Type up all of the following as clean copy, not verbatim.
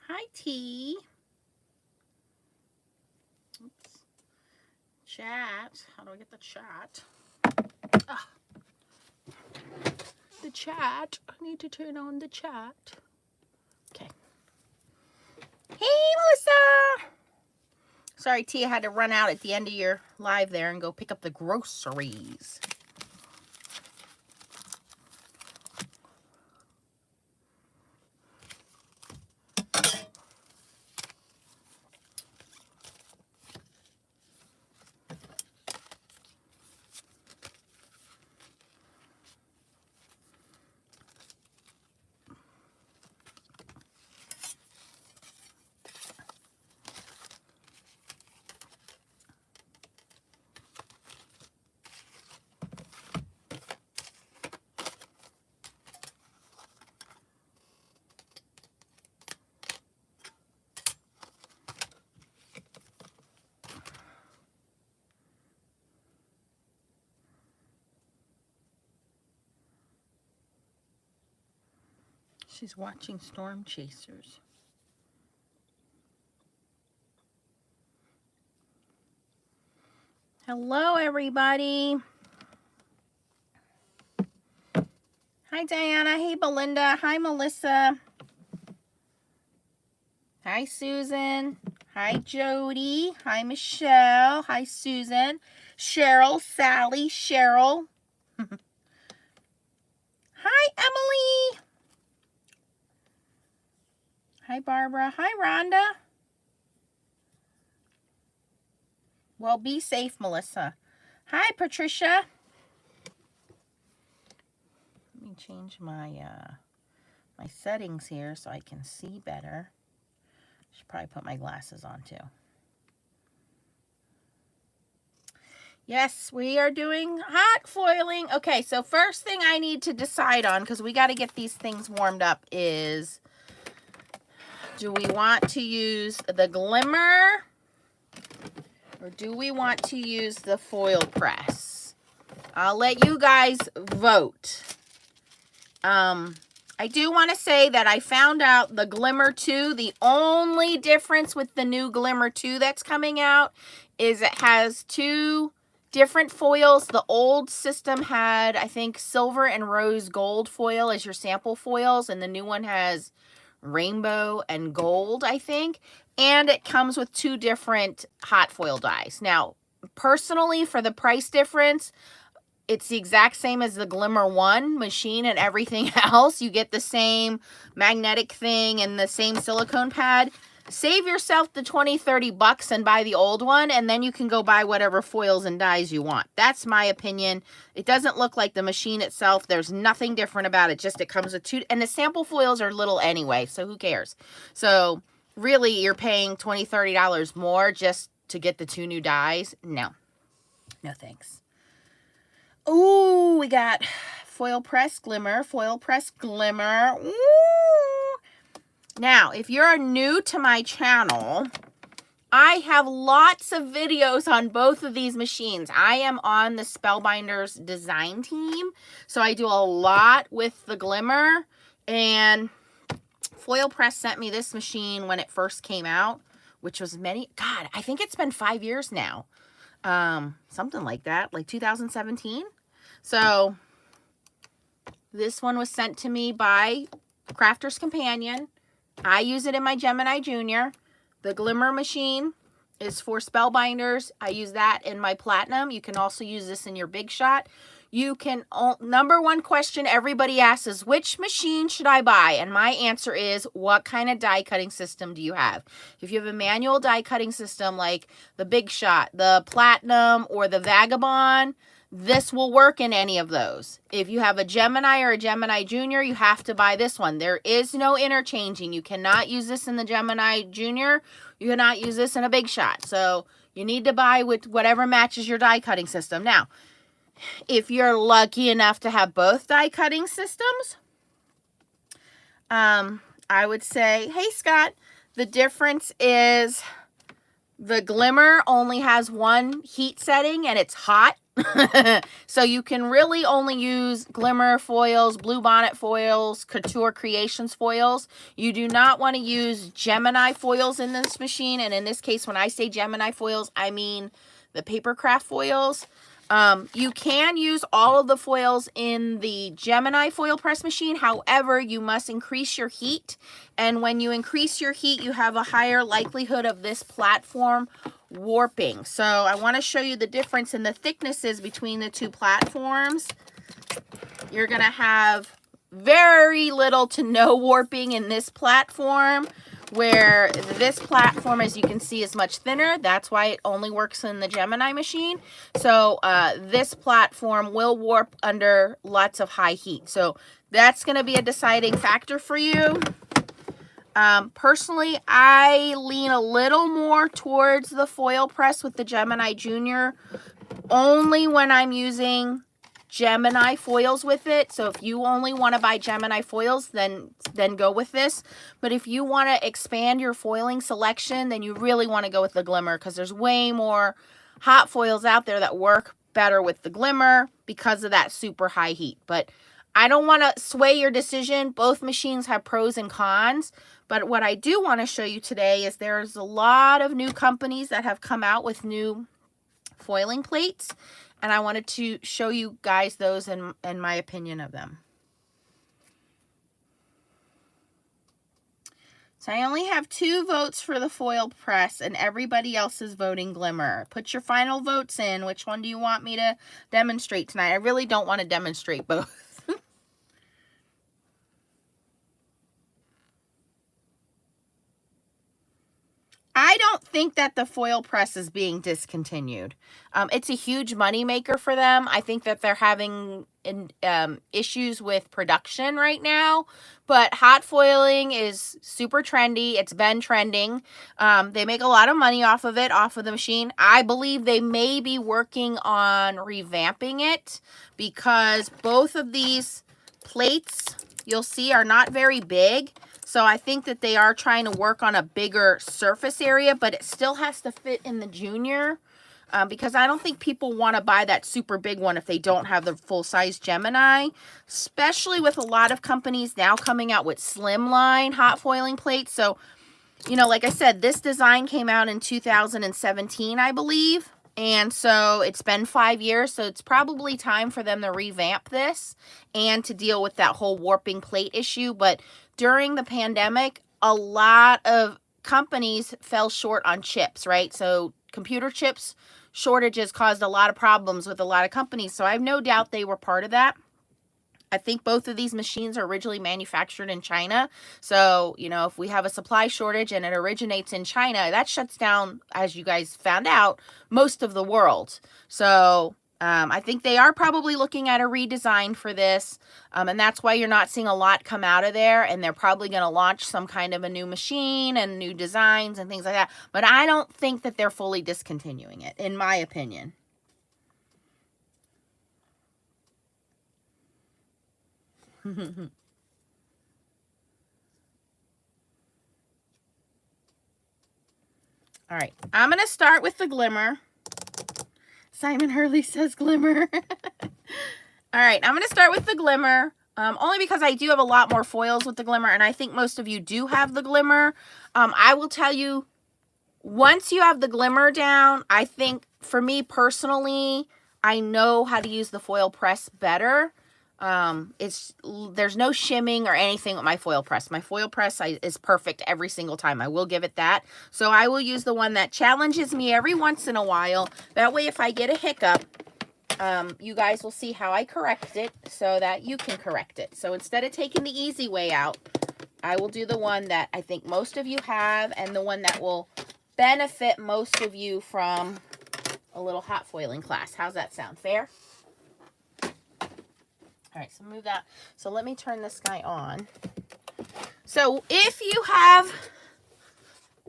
Hi, T. Oops. Chat. How do I get the chat? Ah. The chat. I need to turn on the chat. Okay. Hey, Melissa. Sorry, T. I had to run out at the end of your live there and go pick up the groceries. She's watching Storm Chasers. Hello, everybody. Hi, Diana. Hey, Belinda. Hi, Melissa. Hi, Susan. Hi, Jody. Hi, Michelle. Hi, Susan. Cheryl, Sally, Cheryl. Hi, Emily. Hi, Barbara. Hi, Rhonda. Well, be safe, Melissa. Hi, Patricia. Let me change my my settings here so I can see better. Should probably put my glasses on too. Yes, we are doing hot foiling. Okay, so first thing I need to decide on, because we got to get these things warmed up, is do we want to use the Glimmer or do we want to use the FoilPress? I'll let you guys vote. I do want to say that I found out the Glimmer 2, the only difference with the new Glimmer 2 that's coming out is it has two different foils. The old system had, I think, silver and rose gold foil as your sample foils, and the new one has rainbow and gold, I think. And it comes with two different hot foil dies. Now, personally, for the price difference, it's the exact same as the Glimmer 1 machine and everything else. You get the same magnetic thing and the same silicone pad. Save yourself the 20, 30 bucks and buy the old one, and then you can go buy whatever foils and dies you want. That's my opinion. It doesn't look like the machine itself. There's nothing different about it. Just it comes with two, and the sample foils are little anyway, so who cares? So really, you're paying $20, $30 more just to get the two new dies? No. No thanks. Ooh, we got FoilPress Glimmer, FoilPress Glimmer. Ooh. Now, if you're new to my channel, I have lots of videos on both of these machines. I am on the Spellbinders design team, so I do a lot with the Glimmer, and FoilPress sent me this machine when it first came out, which was God, I think it's been 5 years now. Something like that, like 2017. So this one was sent to me by Crafter's Companion. I use it in my Gemini Junior. The Glimmer machine is for Spellbinders. I use that in my Platinum. You can also use this in your Big Shot. You can, number one question everybody asks is, which machine should I buy? And my answer is, what kind of die cutting system do you have? If you have a manual die cutting system like the Big Shot, the Platinum, or the Vagabond, this will work in any of those. If you have a Gemini or a Gemini Junior, you have to buy this one. There is no interchanging. You cannot use this in the Gemini Junior. You cannot use this in a Big Shot. So you need to buy with whatever matches your die cutting system. Now, if you're lucky enough to have both die cutting systems, I would say, hey, Scott, the difference is the Glimmer only has one heat setting and it's hot. So you can really only use Glimmer foils, Bluebonnet foils, Couture Creations foils. You do not want to use Gemini foils in this machine. And in this case, when I say Gemini foils, I mean the Papercraft foils. You can use all of the foils in the Gemini foil press machine. However, you must increase your heat. And when you increase your heat, you have a higher likelihood of this platform warping. So I want to show you the difference in the thicknesses between the two platforms. You're going to have very little to no warping in this platform, where this platform, as you can see, is much thinner. That's why it only works in the Gemini machine. So this platform will warp under lots of high heat. So that's going to be a deciding factor for you. Personally, I lean a little more towards the foil press with the Gemini Junior, only when I'm using Gemini foils with it. So if you only want to buy Gemini foils, then go with this. But if you want to expand your foiling selection, then you really want to go with the Glimmer, because there's way more hot foils out there that work better with the Glimmer because of that super high heat. But I don't want to sway your decision. Both machines have pros and cons. But what I do want to show you today is there's a lot of new companies that have come out with new foiling plates. And I wanted to show you guys those and my opinion of them. So I only have 2 votes for the foil press, and everybody else is voting Glimmer. Put your final votes in. Which one do you want me to demonstrate tonight? I really don't want to demonstrate both. I don't think that the foil press is being discontinued. It's a huge moneymaker for them. I think that they're having issues with production right now. But hot foiling is super trendy. It's been trending. They make a lot of money off of it, off of the machine. I believe they may be working on revamping it, because both of these plates, you'll see, are not very big. So I think that they are trying to work on a bigger surface area, but it still has to fit in the Junior, because I don't think people want to buy that super big one if they don't have the full-size Gemini, especially with a lot of companies now coming out with slimline hot foiling plates. So, you know, like I said, this design came out in 2017, I believe. And so it's been 5 years, so it's probably time for them to revamp this and to deal with that whole warping plate issue. But during the pandemic, a lot of companies fell short on chips, right? So computer chips shortages caused a lot of problems with a lot of companies. So I have no doubt they were part of that. I think both of these machines are originally manufactured in China. So, you know, if we have a supply shortage and it originates in China, that shuts down, as you guys found out, most of the world. So I think they are probably looking at a redesign for this. And that's why you're not seeing a lot come out of there. And they're probably going to launch some kind of a new machine and new designs and things like that. But I don't think that they're fully discontinuing it, in my opinion. All right, I'm going to start with the Glimmer. Simon Hurley says Glimmer. All right, I'm going to start with the Glimmer, only because I do have a lot more foils with the Glimmer, and I think most of you do have the Glimmer. I will tell you, once you have the Glimmer down, I think, for me personally, I know how to use the foil press better. There's no shimming or anything with my foil press. My foil press is perfect every single time. I will give it that. So I will use the one that challenges me every once in a while. That way, if I get a hiccup, you guys will see how I correct it so that you can correct it. So instead of taking the easy way out, I will do the one that I think most of you have, and the one that will benefit most of you from a little hot foiling class. How's that sound? Fair? All right, so move that. So let me turn this guy on. So if you have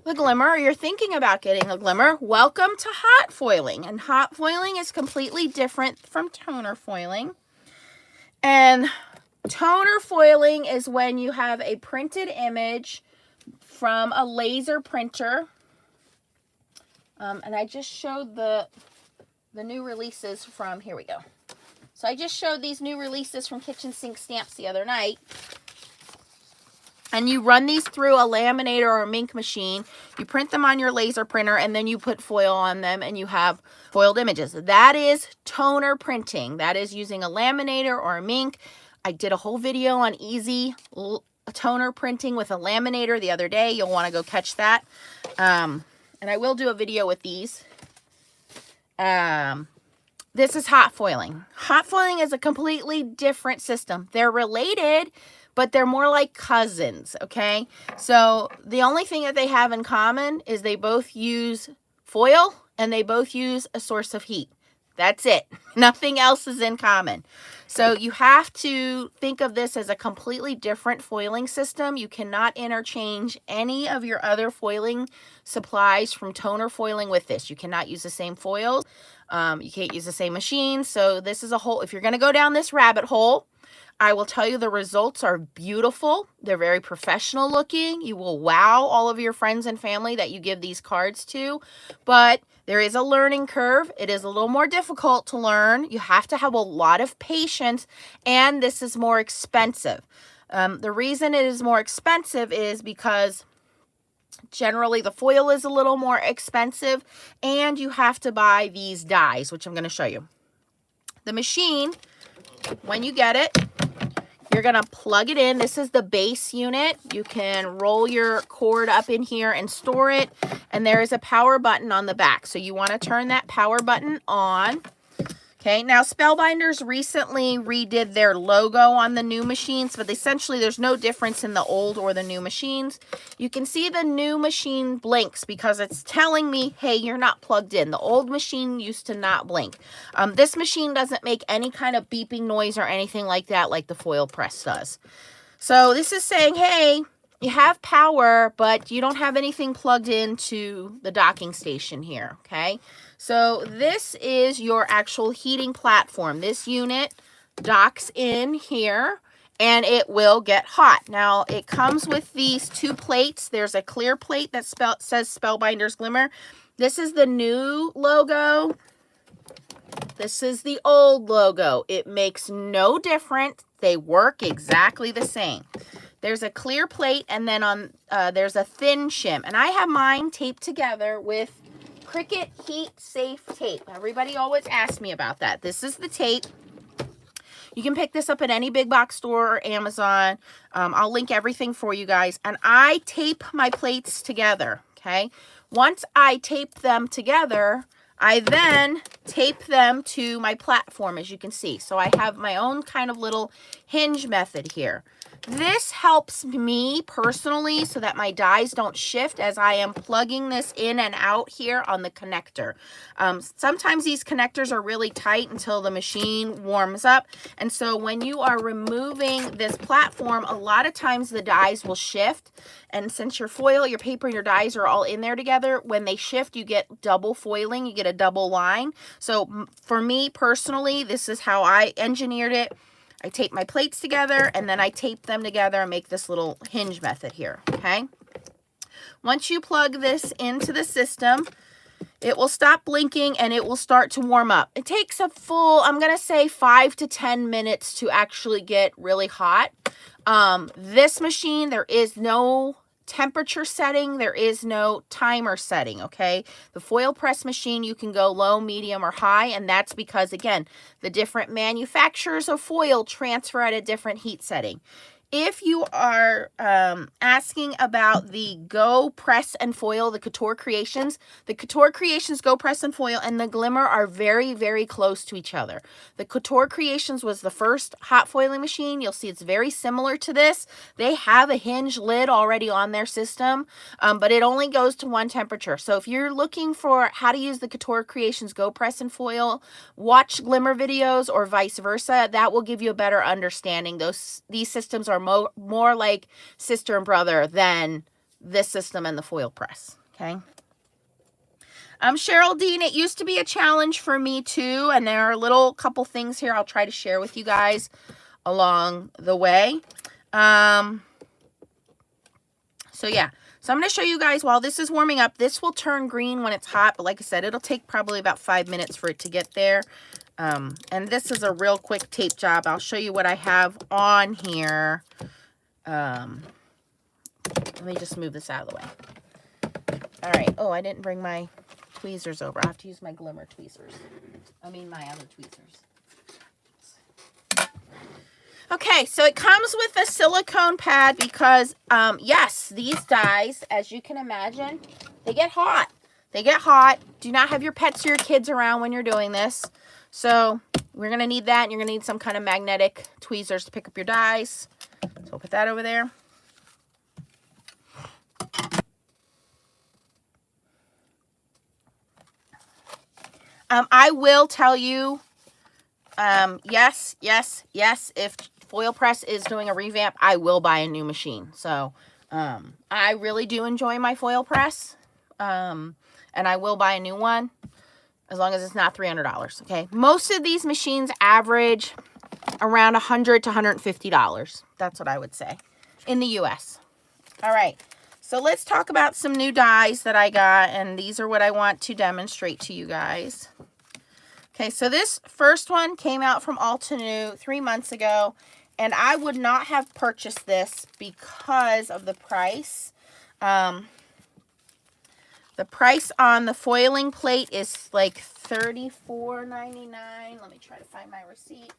the Glimmer, or you're thinking about getting a Glimmer, welcome to hot foiling. And hot foiling is completely different from toner foiling. And toner foiling is when you have a printed image from a laser printer. And I just showed the the new releases from, here we go. So I just showed these new releases from Kitchen Sink Stamps the other night. And you run these through a laminator or a mink machine. You print them on your laser printer, and then you put foil on them, and you have foiled images. That is toner printing. That is using a laminator or a mink. I did a whole video on easy toner printing with a laminator the other day. You'll want to go catch that. And I will do a video with these. This is hot foiling. Hot foiling is a completely different system. They're related, but they're more like cousins, okay? So the only thing that they have in common is they both use foil and they both use a source of heat. That's it. Nothing else is in common. So you have to think of this as a completely different foiling system. You cannot interchange any of your other foiling supplies from toner foiling with this. You cannot use the same foils. You can't use the same machine. So this is a whole, if you're going to go down this rabbit hole, I will tell you the results are beautiful. They're very professional looking. You will wow all of your friends and family that you give these cards to. But there is a learning curve. It is a little more difficult to learn. You have to have a lot of patience, and this is more expensive. The reason it is more expensive is because generally the foil is a little more expensive, and you have to buy these dies, which I'm going to show you. The machine, when you get it, you're going to plug it in. This is the base unit. You can roll your cord up in here and store it. And there is a power button on the back. So you want to turn that power button on. Okay, now Spellbinders recently redid their logo on the new machines, but essentially there's no difference in the old or the new machines. You can see the new machine blinks because it's telling me, hey, you're not plugged in. The old machine used to not blink. This machine doesn't make any kind of beeping noise or anything like that like the FoilPress does. So this is saying, hey, you have power, but you don't have anything plugged into the docking station here, okay? So this is your actual heating platform. This unit docks in here, and it will get hot. Now, it comes with these two plates. There's a clear plate that says Spellbinders Glimmer. This is the new logo. This is the old logo. It makes no difference. They work exactly the same. There's a clear plate, and then on there's a thin shim. And I have mine taped together with Cricut Heat Safe tape. Everybody always asks me about that. This is the tape. You can pick this up at any big box store or Amazon. I'll link everything for you guys. And I tape my plates together, okay? Once I tape them together, I then tape them to my platform, as you can see. So I have my own kind of little hinge method here. This helps me personally so that my dies don't shift as I am plugging this in and out here on the connector. Sometimes these connectors are really tight until the machine warms up. And so when you are removing this platform, a lot of times the dies will shift. And since your foil, your paper, and your dies are all in there together, when they shift, you get double foiling. You get a double line. So for me personally, this is how I engineered it. I tape my plates together, and then I tape them together and make this little hinge method here, okay? Once you plug this into the system, it will stop blinking, and it will start to warm up. It takes a full, I'm going to say 5 to 10 minutes to actually get really hot. This machine, there is no temperature setting. There is no timer setting, okay? The FoilPress machine, you can go low, medium, or high, and that's because, again, the different manufacturers of foil transfer at a different heat setting. If you are asking about the Go Press and Foil, the Couture Creations Go Press and Foil and the Glimmer are very, very close to each other. The Couture Creations was the first hot foiling machine. You'll see it's very similar to this. They have a hinge lid already on their system, but it only goes to one temperature. So if you're looking for how to use the Couture Creations Go Press and Foil, watch Glimmer videos or vice versa. That will give you a better understanding. These systems are more like sister and brother than this system and the FoilPress, okay? Cheryl Dean, it used to be a challenge for me too, and there are a couple things here I'll try to share with you guys along the way. So yeah, So I'm going to show you guys while this is warming up. This will turn green when it's hot, but like I said, it'll take probably about 5 minutes for it to get there. And this is a real quick tape job. I'll show you what I have on here. Let me just move this out of the way. All right. Oh, I didn't bring my tweezers over. I have to use my Glimmer tweezers. I mean, my other tweezers. Okay, so it comes with a silicone pad because, yes, these dies, as you can imagine, they get hot. They get hot. Do not have your pets or your kids around when you're doing this. So we're going to need that, and you're going to need some kind of magnetic tweezers to pick up your dies. So we'll put that over there. I will tell you, yes, if FoilPress is doing a revamp, I will buy a new machine. So I really do enjoy my FoilPress, and I will buy a new one as long as it's not $300. Okay, most of these machines average around $100 to $150. That's what I would say in the US. All right, so let's talk about some new dies that I got, and these are what I want to demonstrate to you guys. Okay, so this first one came out from Altenew 3 months ago, and I would not have purchased this because of the price. The price on the foiling plate is like $34.99. Let me try to find my receipt.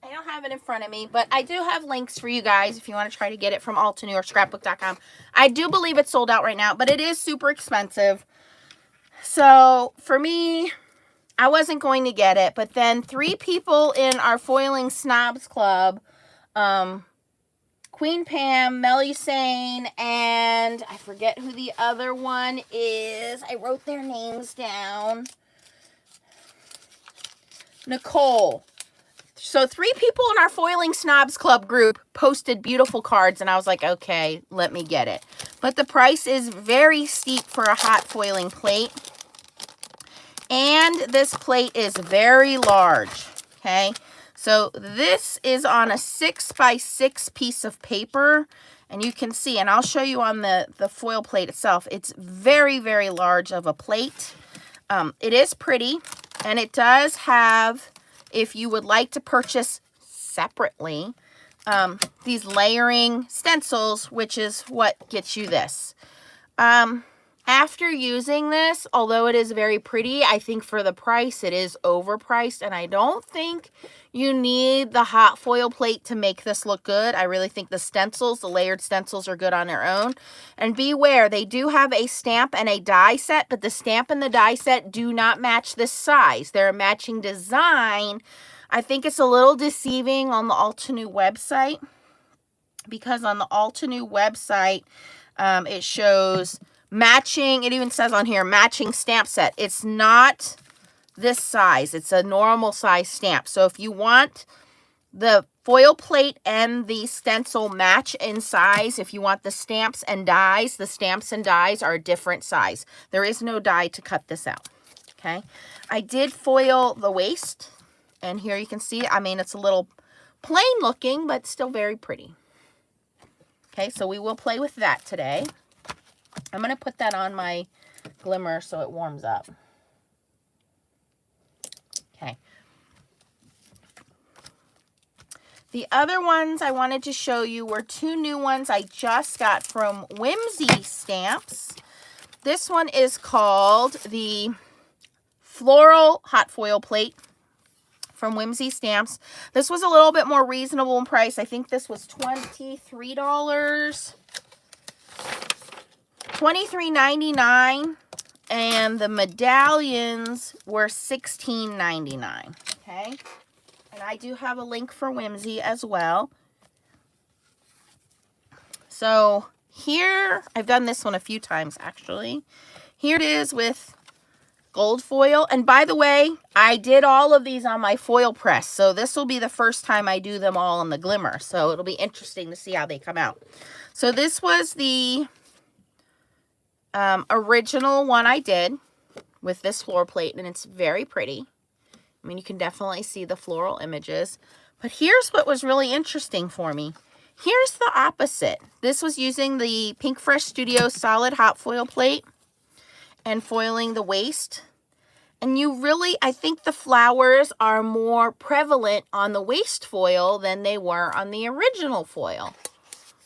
I don't have it in front of me, but I do have links for you guys if you want to try to get it from Altenew or scrapbook.com. I do believe it's sold out right now, but it is super expensive. So for me, I wasn't going to get it, but then 3 people in our Foiling Snobs Club, Queen Pam, Melusane, and I forget who the other one is. I wrote their names down. Nicole. So 3 people in our Foiling Snobs Club group posted beautiful cards, and I was like, okay, let me get it. But the price is very steep for a hot foiling plate. And this plate is very large, okay? So this is on a 6x6 piece of paper, and you can see, and I'll show you on the foil plate itself, it's very, very large of a plate. It is pretty, and it does have, if you would like to purchase separately, these layering stencils, which is what gets you this. After using this, although it is very pretty, I think for the price, it is overpriced, and I don't think you need the hot foil plate to make this look good. I really think the stencils, the layered stencils, are good on their own. And beware, they do have a stamp and a die set, but the stamp and the die set do not match this size. They're a matching design. I think it's a little deceiving on the Altenew website, because on the Altenew website, it shows matching, it even says on here, matching stamp set. It's not this size. It's a normal size stamp. So if you want the foil plate and the stencil match in size, if you want the stamps and dies, the stamps and dies are a different size. There is no die to cut this out, okay? I did foil the waist, and here you can see, I mean, it's a little plain looking, but still very pretty. Okay, so we will play with that today. I'm going to put that on my Glimmer so it warms up. Okay. The other ones I wanted to show you were 2 new ones I just got from Whimsy Stamps. This one is called the Floral Hot Foil Plate from Whimsy Stamps. This was a little bit more reasonable in price. I think this was $23. $23.99, and the medallions were $16.99. Okay, and I do have a link for Whimsy as well. So here, I've done this one a few times actually. Here it is with gold foil, and by the way, I did all of these on my FoilPress, so this will be the first time I do them all on the Glimmer, so it'll be interesting to see how they come out. So this was the original one I did with this floor plate, and it's very pretty. I mean, you can definitely see the floral images. But here's what was really interesting for me. Here's the opposite. This was using the Pink Fresh Studio solid hot foil plate and foiling the waist. And you really, I think the flowers are more prevalent on the waist foil than they were on the original foil.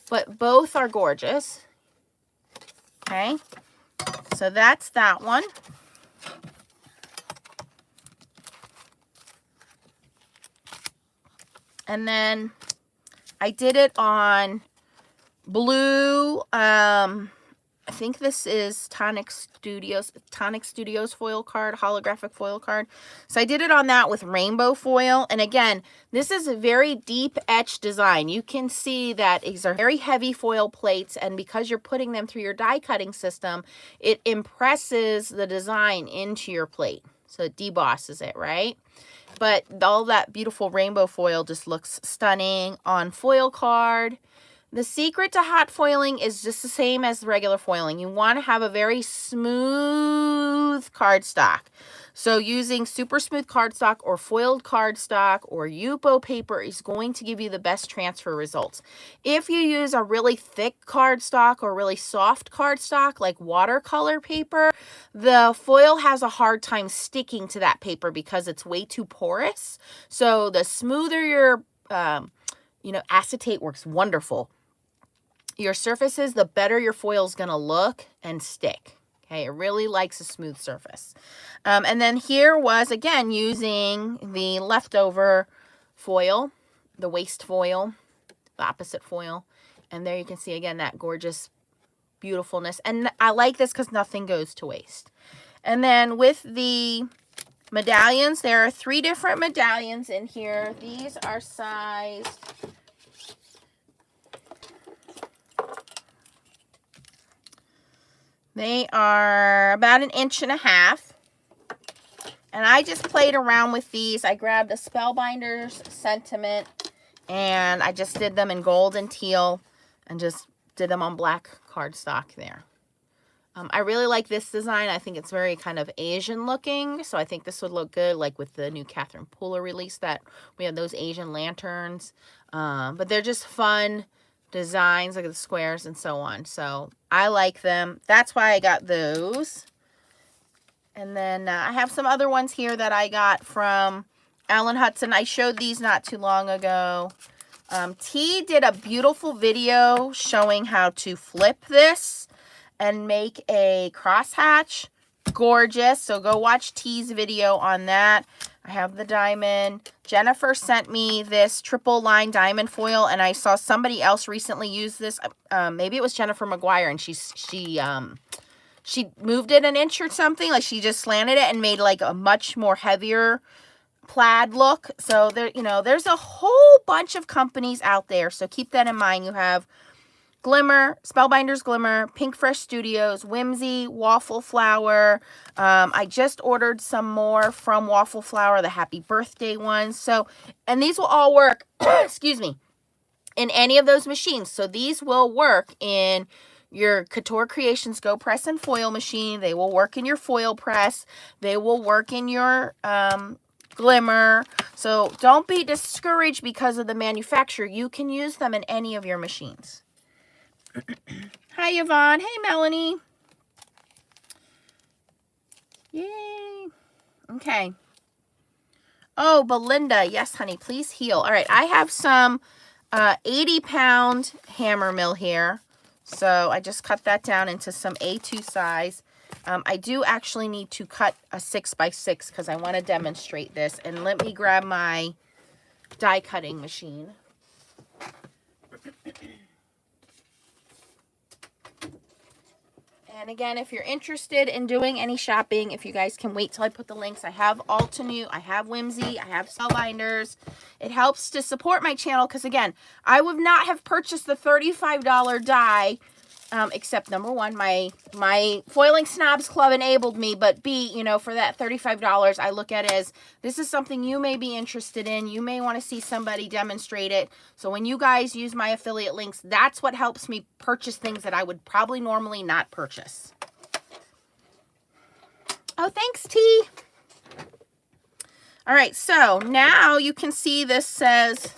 But both are gorgeous. Okay, so that's that one. And then I did it on blue, I think this is Tonic Studios foil card, holographic foil card. So I did it on that with rainbow foil. And again, this is a very deep etch design. You can see that these are very heavy foil plates, and because you're putting them through your die cutting system, it impresses the design into your plate. So it debosses it, right? But all that beautiful rainbow foil just looks stunning on foil card. The secret to hot foiling is just the same as regular foiling. You want to have a very smooth cardstock. So using super smooth cardstock or foiled cardstock or Yupo paper is going to give you the best transfer results. If you use a really thick cardstock or really soft cardstock like watercolor paper, the foil has a hard time sticking to that paper because it's way too porous. So the smoother your acetate works wonderful. Your surfaces, the better your foil is going to look and stick. Okay, it really likes a smooth surface. And then here was, again, using the leftover foil, the waste foil, the opposite foil. And there you can see, again, that gorgeous beautifulness. And I like this because nothing goes to waste. And then with the medallions, there are 3 different medallions in here. These are sized... They are about 1.5 inches. And I just played around with these. I grabbed a Spellbinders Sentiment and I just did them in gold and teal and just did them on black cardstock there. I really like this design. I think it's very kind of Asian looking. So I think this would look good like with the new Catherine Pooler release that we have those Asian lanterns. But they're just fun designs, like the squares and so on. So I like them. That's why I got those. And then I have some other ones here that I got from Alan Hudson. I showed these not too long ago. T did a beautiful video showing how to flip this and make a crosshatch. Gorgeous. So go watch T's video on that. I have the diamond. Jennifer sent me this triple line diamond foil, and I saw somebody else recently use this. Maybe it was Jennifer McGuire, and she moved it 1 inch or something. Like she just slanted it and made like a much more heavier plaid look. So there, there's a whole bunch of companies out there. So keep that in mind. You have Glimmer, Spellbinders Glimmer, Pink Fresh Studios, Whimsy, Waffle Flower. I just ordered some more from Waffle Flower, the Happy Birthday ones. So, and these will all work, excuse me, in any of those machines. So these will work in your Couture Creations Go Press and Foil machine. They will work in your FoilPress. They will work in your Glimmer. So don't be discouraged because of the manufacturer. You can use them in any of your machines. Hi, Yvonne. Hey, Melanie. Yay. Okay. Oh, Belinda. Yes, honey. Please heal. All right. I have some 80-pound hammer mill here. So I just cut that down into some A2 size. I do actually need to cut a 6x6 because I want to demonstrate this. And let me grab my die cutting machine. And again, if you're interested in doing any shopping, if you guys can wait till I put the links, I have Altenew, I have Whimsy, I have Spellbinders. It helps to support my channel because, again, I would not have purchased the $35 die, except number one, my Foiling Snobs Club enabled me, but B, for that $35, I look at it as this is something you may be interested in. You may want to see somebody demonstrate it. So when you guys use my affiliate links, that's what helps me purchase things that I would probably normally not purchase. Oh, thanks, T. All right, so now you can see this says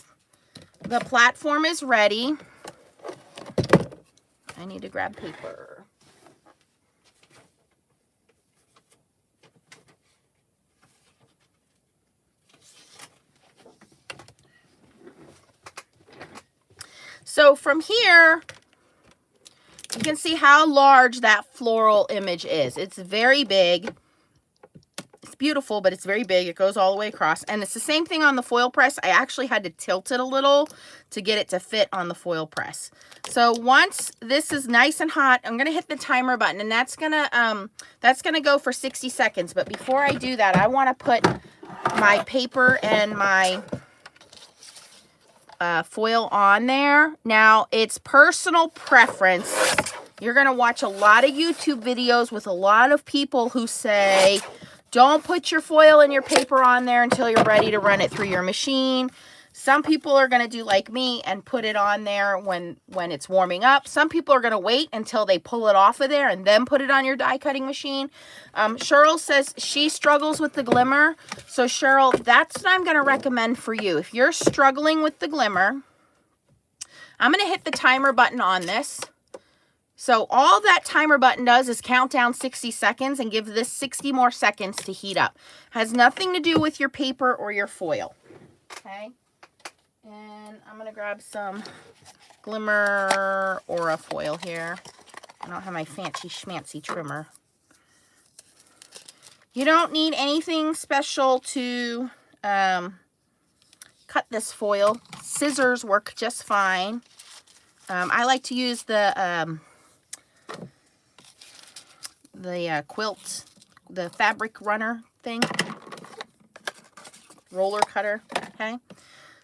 the platform is ready. I need to grab paper. So from here, you can see how large that floral image is. It's very big. It's beautiful, but it's very big. It goes all the way across. And it's the same thing on the foil press. I actually had to tilt it a little to get it to fit on the foil press. So once this is nice and hot, I'm gonna hit the timer button, and that's gonna go for 60 seconds. But before I do that, I wanna put my paper and my foil on there. Now, it's personal preference. You're going to watch a lot of YouTube videos with a lot of people who say, don't put your foil and your paper on there until you're ready to run it through your machine. Some people are going to do like me and put it on there when it's warming up. Some people are going to wait until they pull it off of there and then put it on your die cutting machine. Cheryl says she struggles with the Glimmer. So Cheryl, that's what I'm going to recommend for you. If you're struggling with the Glimmer, I'm going to hit the timer button on this. So all that timer button does is count down 60 seconds and give this 60 more seconds to heat up. Has nothing to do with your paper or your foil. Okay. And I'm going to grab some Glimmer Aura foil here. I don't have my fancy schmancy trimmer. You don't need anything special to cut this foil. Scissors work just fine. I like to use the quilt, the fabric runner thing. Roller cutter, okay?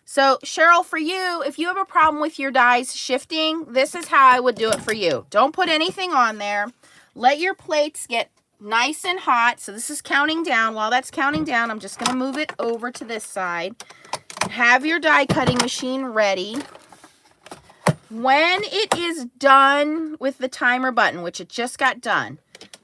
So, Cheryl, for you, if you have a problem with your dies shifting, this is how I would do it for you. Don't put anything on there. Let your plates get nice and hot. So this is counting down. While that's counting down, I'm just going to move it over to this side. Have your die cutting machine ready. When it is done with the timer button, which it just got done,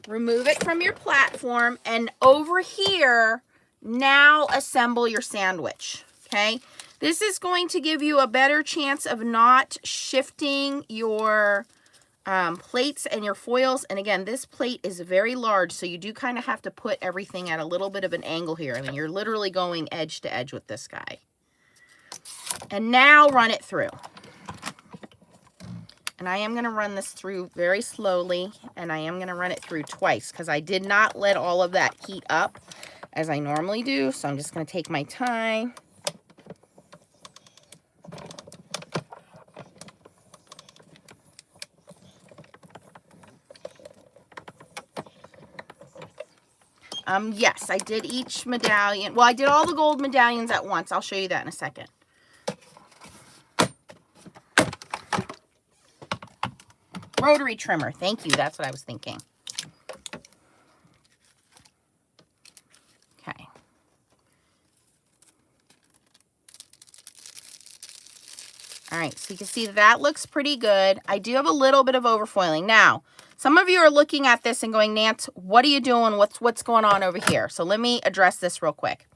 remove it from your platform, and over here, now assemble your sandwich, okay? This is going to give you a better chance of not shifting your plates and your foils. And again, this plate is very large, so you do kind of have to put everything at a little bit of an angle here. I mean, you're literally going edge to edge with this guy. And now run it through. And I am going to run this through very slowly, and I am going to run it through twice because I did not let all of that heat up as I normally do. So I'm just going to take my time. Yes, I did each medallion. Well, I did all the gold medallions at once. I'll show you that in a second. Rotary trimmer. Thank you. That's what I was thinking. Okay. All right, so you can see that looks pretty good. I do have a little bit of overfoiling. Now, some of you are looking at this and going, Nance, what are you doing? What's going on over here? So let me address this real quick.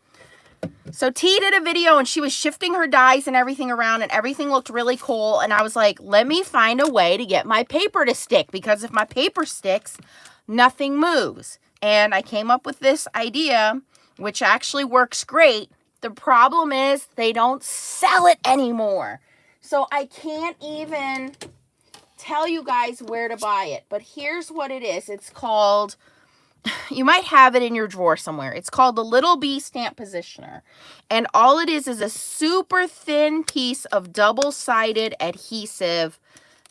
So T did a video and she was shifting her dies and everything around and everything looked really cool. And I was like, let me find a way to get my paper to stick, because if my paper sticks, nothing moves. And I came up with this idea, which actually works great. The problem is they don't sell it anymore. So I can't even tell you guys where to buy it. But here's what it is. It's called, you might have it in your drawer somewhere. It's called the Little Bee Stamp Positioner. And all it is a super thin piece of double-sided adhesive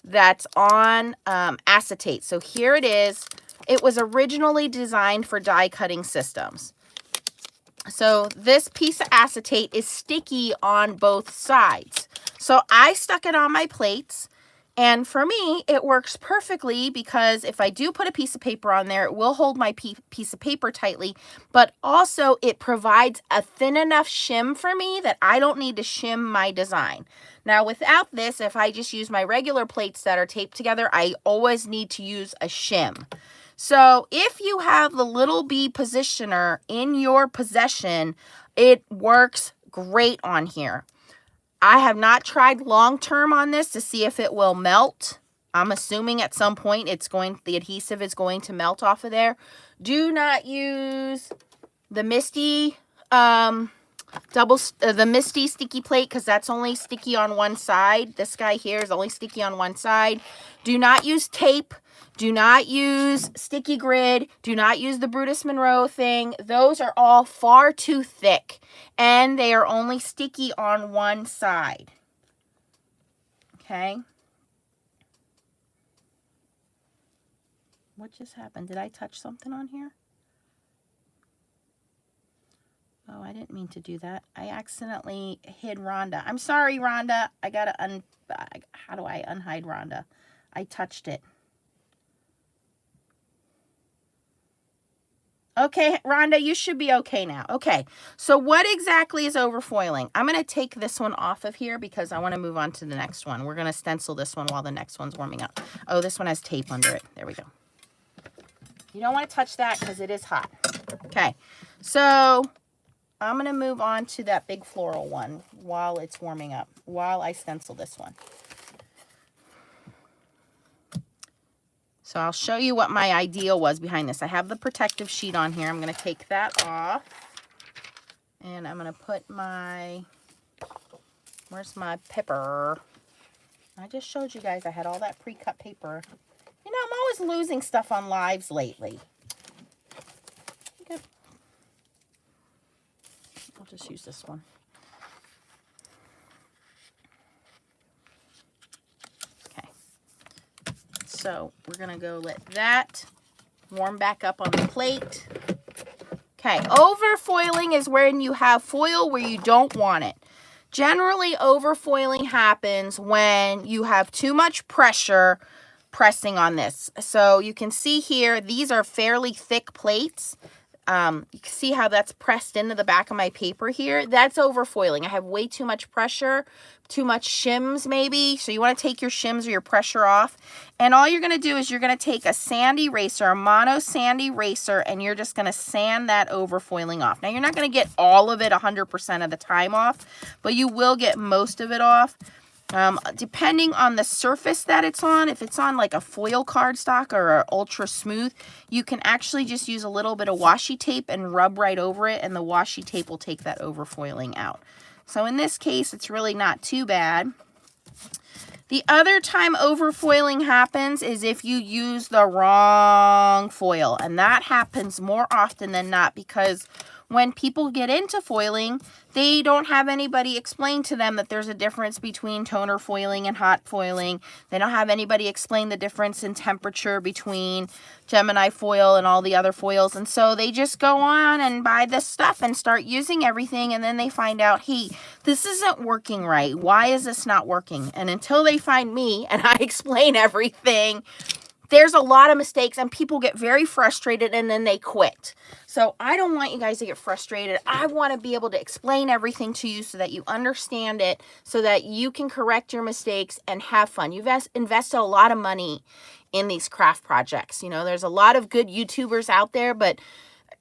that's on acetate. So here it is. It was originally designed for die cutting systems. So this piece of acetate is sticky on both sides. So I stuck it on my plates. And for me, it works perfectly because if I do put a piece of paper on there, it will hold my piece of paper tightly, but also it provides a thin enough shim for me that I don't need to shim my design. Now, without this, if I just use my regular plates that are taped together, I always need to use a shim. So if you have the little bee positioner in your possession, it works great on here. I have not tried long term on this to see if it will melt. I'm assuming at some point the adhesive is going to melt off of there. Do not use the Misty the Misty sticky plate, because that's only sticky on one side. This guy here is only sticky on one side. Do not use tape. Do not use sticky grid. Do not use the Brutus Monroe thing. Those are all far too thick, and they are only sticky on one side. Okay. What just happened? Did I touch something on here? Oh, I didn't mean to do that. I accidentally hid Rhonda. I'm sorry, Rhonda. I gotta how do I unhide Rhonda? I touched it. Okay, Rhonda, you should be okay now. Okay, so what exactly is overfoiling? I'm going to take this one off of here because I want to move on to the next one. We're going to stencil this one while the next one's warming up. Oh, this one has tape under it. There we go. You don't want to touch that because it is hot. Okay, so I'm going to move on to that big floral one while it's warming up, while I stencil this one. So I'll show you what my idea was behind this. I have the protective sheet on here. I'm going to take that off. And I'm going to put my, where's my paper? I just showed you guys I had all that pre-cut paper. You know, I'm always losing stuff on lives lately. Okay. I'll just use this one. So we're going to go let that warm back up on the plate. Okay, overfoiling is when you have foil where you don't want it. Generally, overfoiling happens when you have too much pressure pressing on this. So you can see here, these are fairly thick plates. You can see how that's pressed into the back of my paper here. That's overfoiling. I have way too much pressure, too much shims maybe. So you want to take your shims or your pressure off. And all you're going to do is you're going to take a sand eraser, a mono sand eraser, and you're just going to sand that overfoiling off. Now you're not going to get all of it 100% of the time off, but you will get most of it off. Depending on the surface that it's on, if it's on like a foil cardstock or an ultra smooth, you can actually just use a little bit of washi tape and rub right over it, and the washi tape will take that overfoiling out. So in this case, it's really not too bad. The other time overfoiling happens is if you use the wrong foil, and that happens more often than not because when people get into foiling, they don't have anybody explain to them that there's a difference between toner foiling and hot foiling. They don't have anybody explain the difference in temperature between Gemini foil and all the other foils. And so they just go on and buy this stuff and start using everything. And then they find out, hey, this isn't working right. Why is this not working? And until they find me and I explain everything, there's a lot of mistakes and people get very frustrated and then they quit. So I don't want you guys to get frustrated. I want to be able to explain everything to you so that you understand it, so that you can correct your mistakes and have fun. You've invested a lot of money in these craft projects. You know, there's a lot of good YouTubers out there, but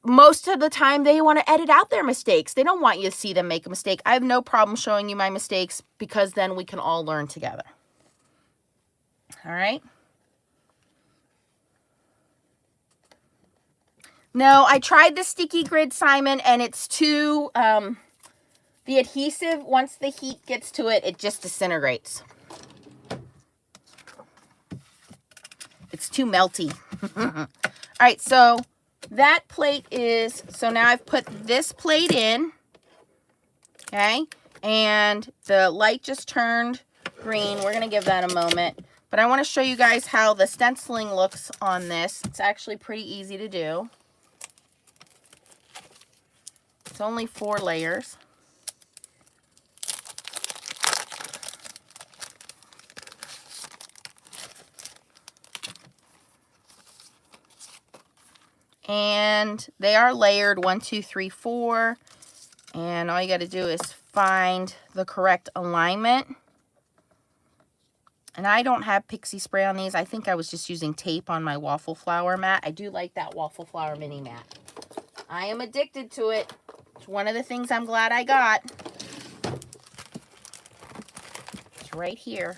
most of the time they want to edit out their mistakes. They don't want you to see them make a mistake. I have no problem showing you my mistakes because then we can all learn together. All right. No, I tried the sticky grid, Simon, and it's too, the adhesive, once the heat gets to it, it just disintegrates. It's too melty. All right, so that plate is, so now I've put this plate in, okay, and the light just turned green. We're going to give that a moment, but I want to show you guys how the stenciling looks on this. It's actually pretty easy to do. It's only 4 layers. And they are layered 1, 2, 3, 4. And all you got to do is find the correct alignment. And I don't have pixie spray on these. I think I was just using tape on my waffle flower mat. I do like that waffle flower mini mat. I am addicted to it. It's one of the things I'm glad I got. It's right here.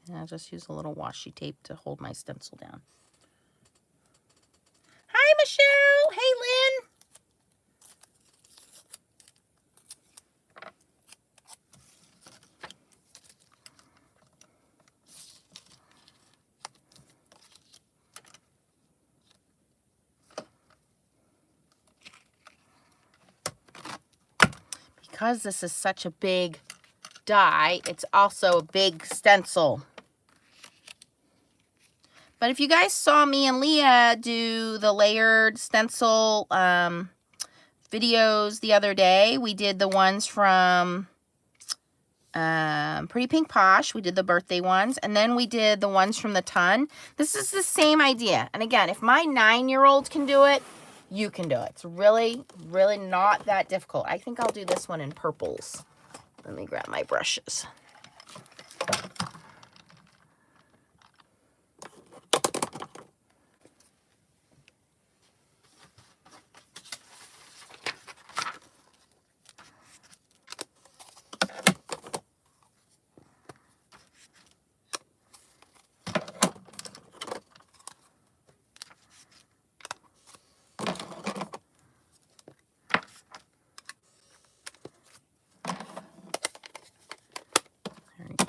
And I'll just use a little washi tape to hold my stencil down. Hi, Michelle. Hey, Lynn. Because this is such a big die, it's also a big stencil. But if you guys saw me and Leah do the layered stencil videos the other day, we did the ones from Pretty Pink Posh. We did the birthday ones, and then we did the ones from the Ton. This is the same idea. And again, if my 9-year-old can do it, you can do it. It's really, really not that difficult. I think I'll do this one in purples. Let me grab my brushes.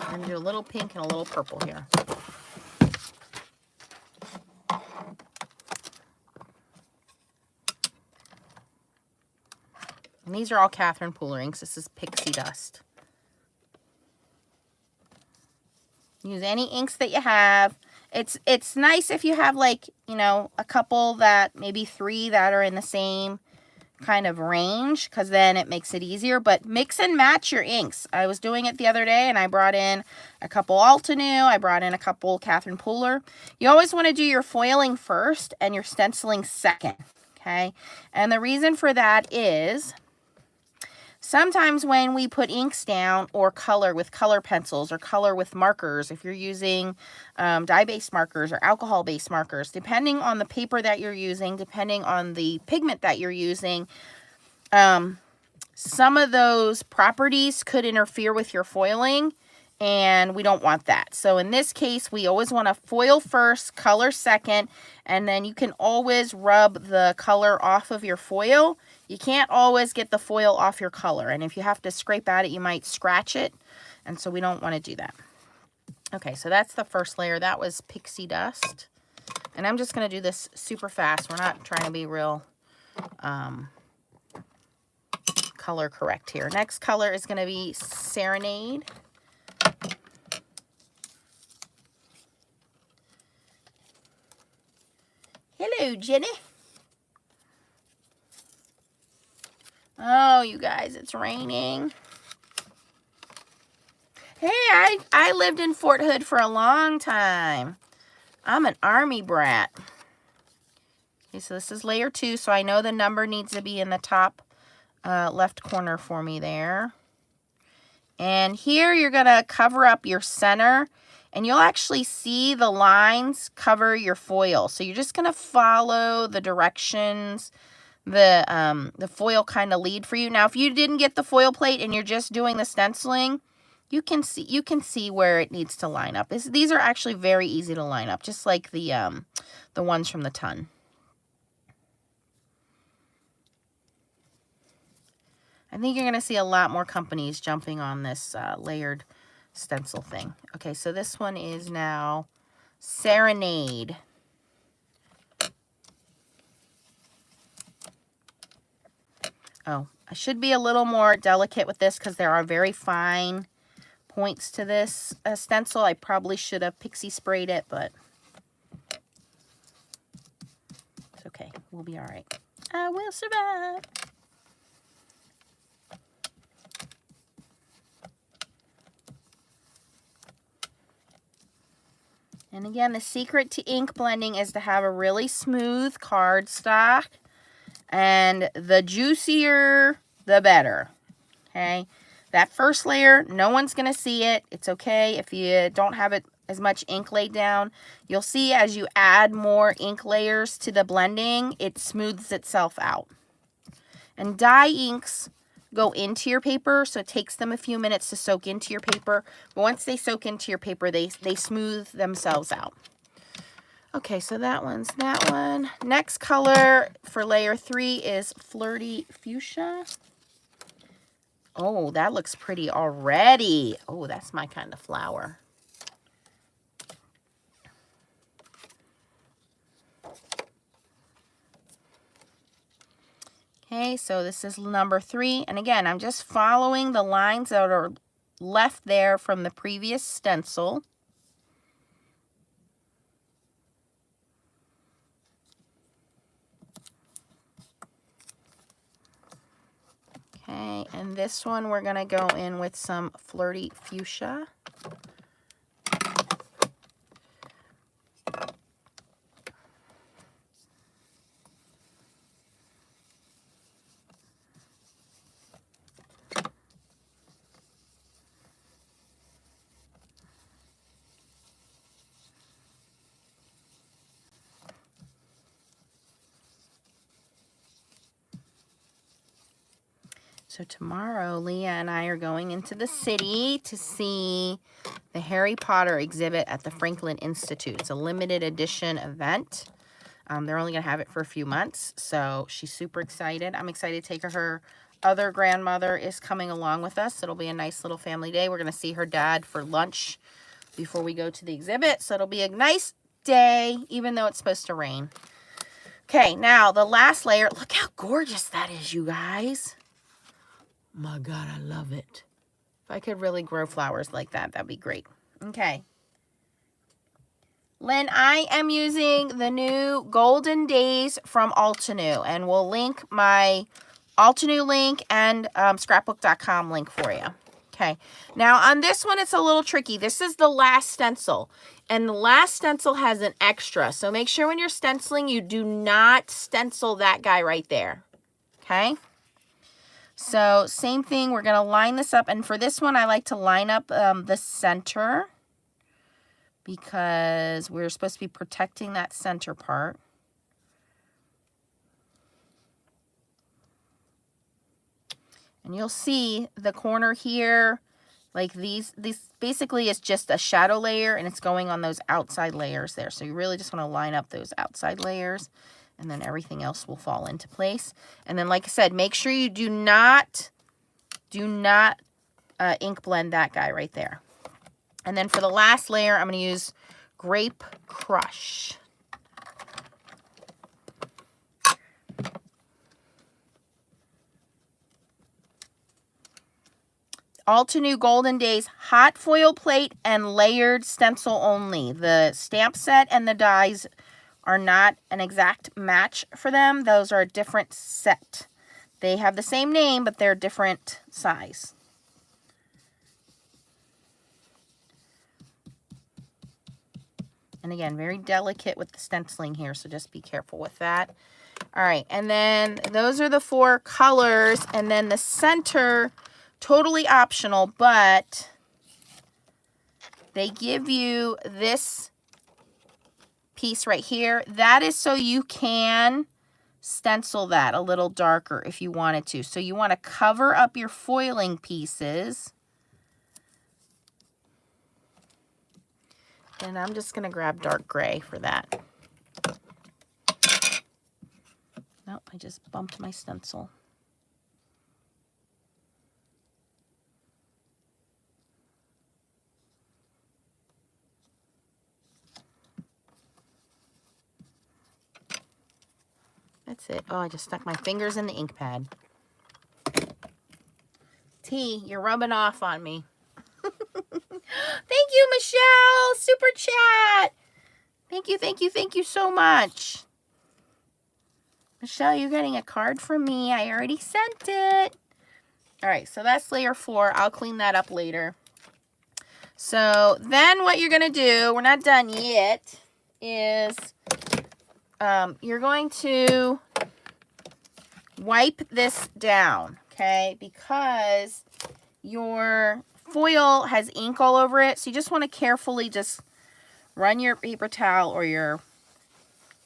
I'm going to do a little pink and a little purple here. And these are all Catherine Pooler inks. This is Pixie Dust. Use any inks that you have. It's nice if you have, like, you know, a couple that, maybe 3 that are in the same kind of range, because then it makes it easier. But mix and match your inks. I was doing it the other day, and I brought in a couple Altenew. I brought in a couple Catherine Pooler. You always want to do your foiling first and your stenciling second, okay? And the reason for that is sometimes when we put inks down or color with color pencils or color with markers, if you're using dye-based markers or alcohol-based markers, depending on the paper that you're using, depending on the pigment that you're using, some of those properties could interfere with your foiling, and we don't want that. So in this case, we always want to foil first, color second, and then you can always rub the color off of your foil. You can't always get the foil off your color, and if you have to scrape at it, you might scratch it, and so we don't want to do that. Okay, so that's the first layer. That was Pixie Dust, and I'm just going to do this super fast. We're not trying to be real color correct here. Next color is going to be Serenade. Hello, Jenny. Oh, you guys, it's raining. Hey, I lived in Fort Hood for a long time. I'm an Army brat. Okay, so this is layer 2, so I know the number needs to be in the top left corner for me there. And here you're going to cover up your center, and you'll actually see the lines cover your foil. So you're just going to follow the directions the foil kind of lead for you. Now, if you didn't get the foil plate and you're just doing the stenciling, you can see where it needs to line up. These are actually very easy to line up, just like the ones from the Ton. I think you're going to see a lot more companies jumping on this layered stencil thing. Okay, so this one is now Serenade. Oh, I should be a little more delicate with this because there are very fine points to this stencil. I probably should have pixie sprayed it, but it's okay. We'll be all right. I will survive. And again, the secret to ink blending is to have a really smooth cardstock. And the juicier, the better. Okay? That first layer, no one's going to see it. It's okay if you don't have it as much ink laid down. You'll see as you add more ink layers to the blending, it smooths itself out. And dye inks go into your paper, so it takes them a few minutes to soak into your paper. But once they soak into your paper, they smooth themselves out. Okay, so that one's that one. Next color for layer 3 is Flirty Fuchsia. Oh, that looks pretty already. Oh, that's my kind of flower. Okay, so this is number 3. And again, I'm just following the lines that are left there from the previous stencil. Okay, and this one we're going to go in with some Flirty Fuchsia. So tomorrow, Leah and I are going into the city to see the Harry Potter exhibit at the Franklin Institute. It's a limited edition event. They're only going to have it for a few months, so she's super excited. I'm excited to take her. Her other grandmother is coming along with us. It'll be a nice little family day. We're going to see her dad for lunch before we go to the exhibit, so it'll be a nice day, even though it's supposed to rain. Okay, now the last layer. Look how gorgeous that is, you guys. My God, I love it. If I could really grow flowers like that, that'd be great. Okay. Lynn, I am using the new Golden Days from Altenew, and we'll link my Altenew link and scrapbook.com link for you. Okay. Now, on this one, it's a little tricky. This is the last stencil, and the last stencil has an extra. So make sure when you're stenciling, you do not stencil that guy right there. Okay. So same thing, we're going to line this up. And for this one, I like to line up the center because we're supposed to be protecting that center part. And you'll see the corner here, like these basically is just a shadow layer, and it's going on those outside layers there. So you really just want to line up those outside layers, and then everything else will fall into place. And then, like I said, make sure you do not ink blend that guy right there. And then for the last layer, I'm going to use Grape Crush. Altenew Golden Days hot foil plate and layered stencil only. The stamp set and the dies are not an exact match for them. Those are a different set. They have the same name, but they're different size. And again, very delicate with the stenciling here, so just be careful with that. All right, and then those are the 4 colors, and then the center, totally optional, but they give you this piece right here. That is so you can stencil that a little darker if you wanted to. So you want to cover up your foiling pieces. And I'm just going to grab dark gray for that. Nope, I just bumped my stencil. That's it. Oh, I just stuck my fingers in the ink pad. T, you're rubbing off on me. Thank you, Michelle. Super chat. Thank you so much. Michelle, you're getting a card from me. I already sent it. All right, so that's layer 4. I'll clean that up later. So then what you're going to do, we're not done yet, is you're going to wipe this down, okay? Because your foil has ink all over it, so you just want to carefully just run your paper towel or your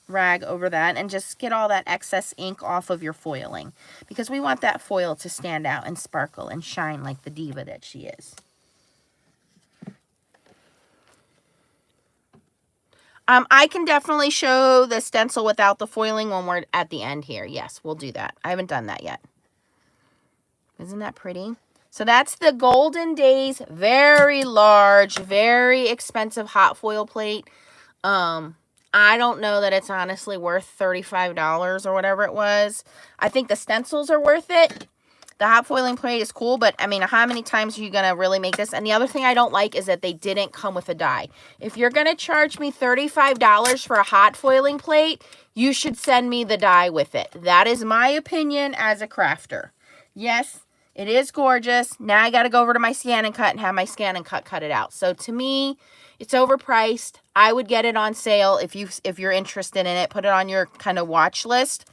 rag over that and just get all that excess ink off of your foiling, because we want that foil to stand out and sparkle and shine like the diva that she is. I can definitely show the stencil without the foiling when we're at the end here. Yes, we'll do that. I haven't done that yet. Isn't that pretty? So that's the Golden Days very large, very expensive hot foil plate. I don't know that it's honestly worth $35 or whatever it was. I think the stencils are worth it. The hot foiling plate is cool, but I mean, how many times are you going to really make this? And the other thing I don't like is that they didn't come with a die. If you're going to charge me $35 for a hot foiling plate, you should send me the die with it. That is my opinion as a crafter. Yes, it is gorgeous. Now I got to go over to my Scan and Cut and have my Scan and Cut it out. So to me, it's overpriced. I would get it on sale if you're interested in it. Put it on your kind of watch list.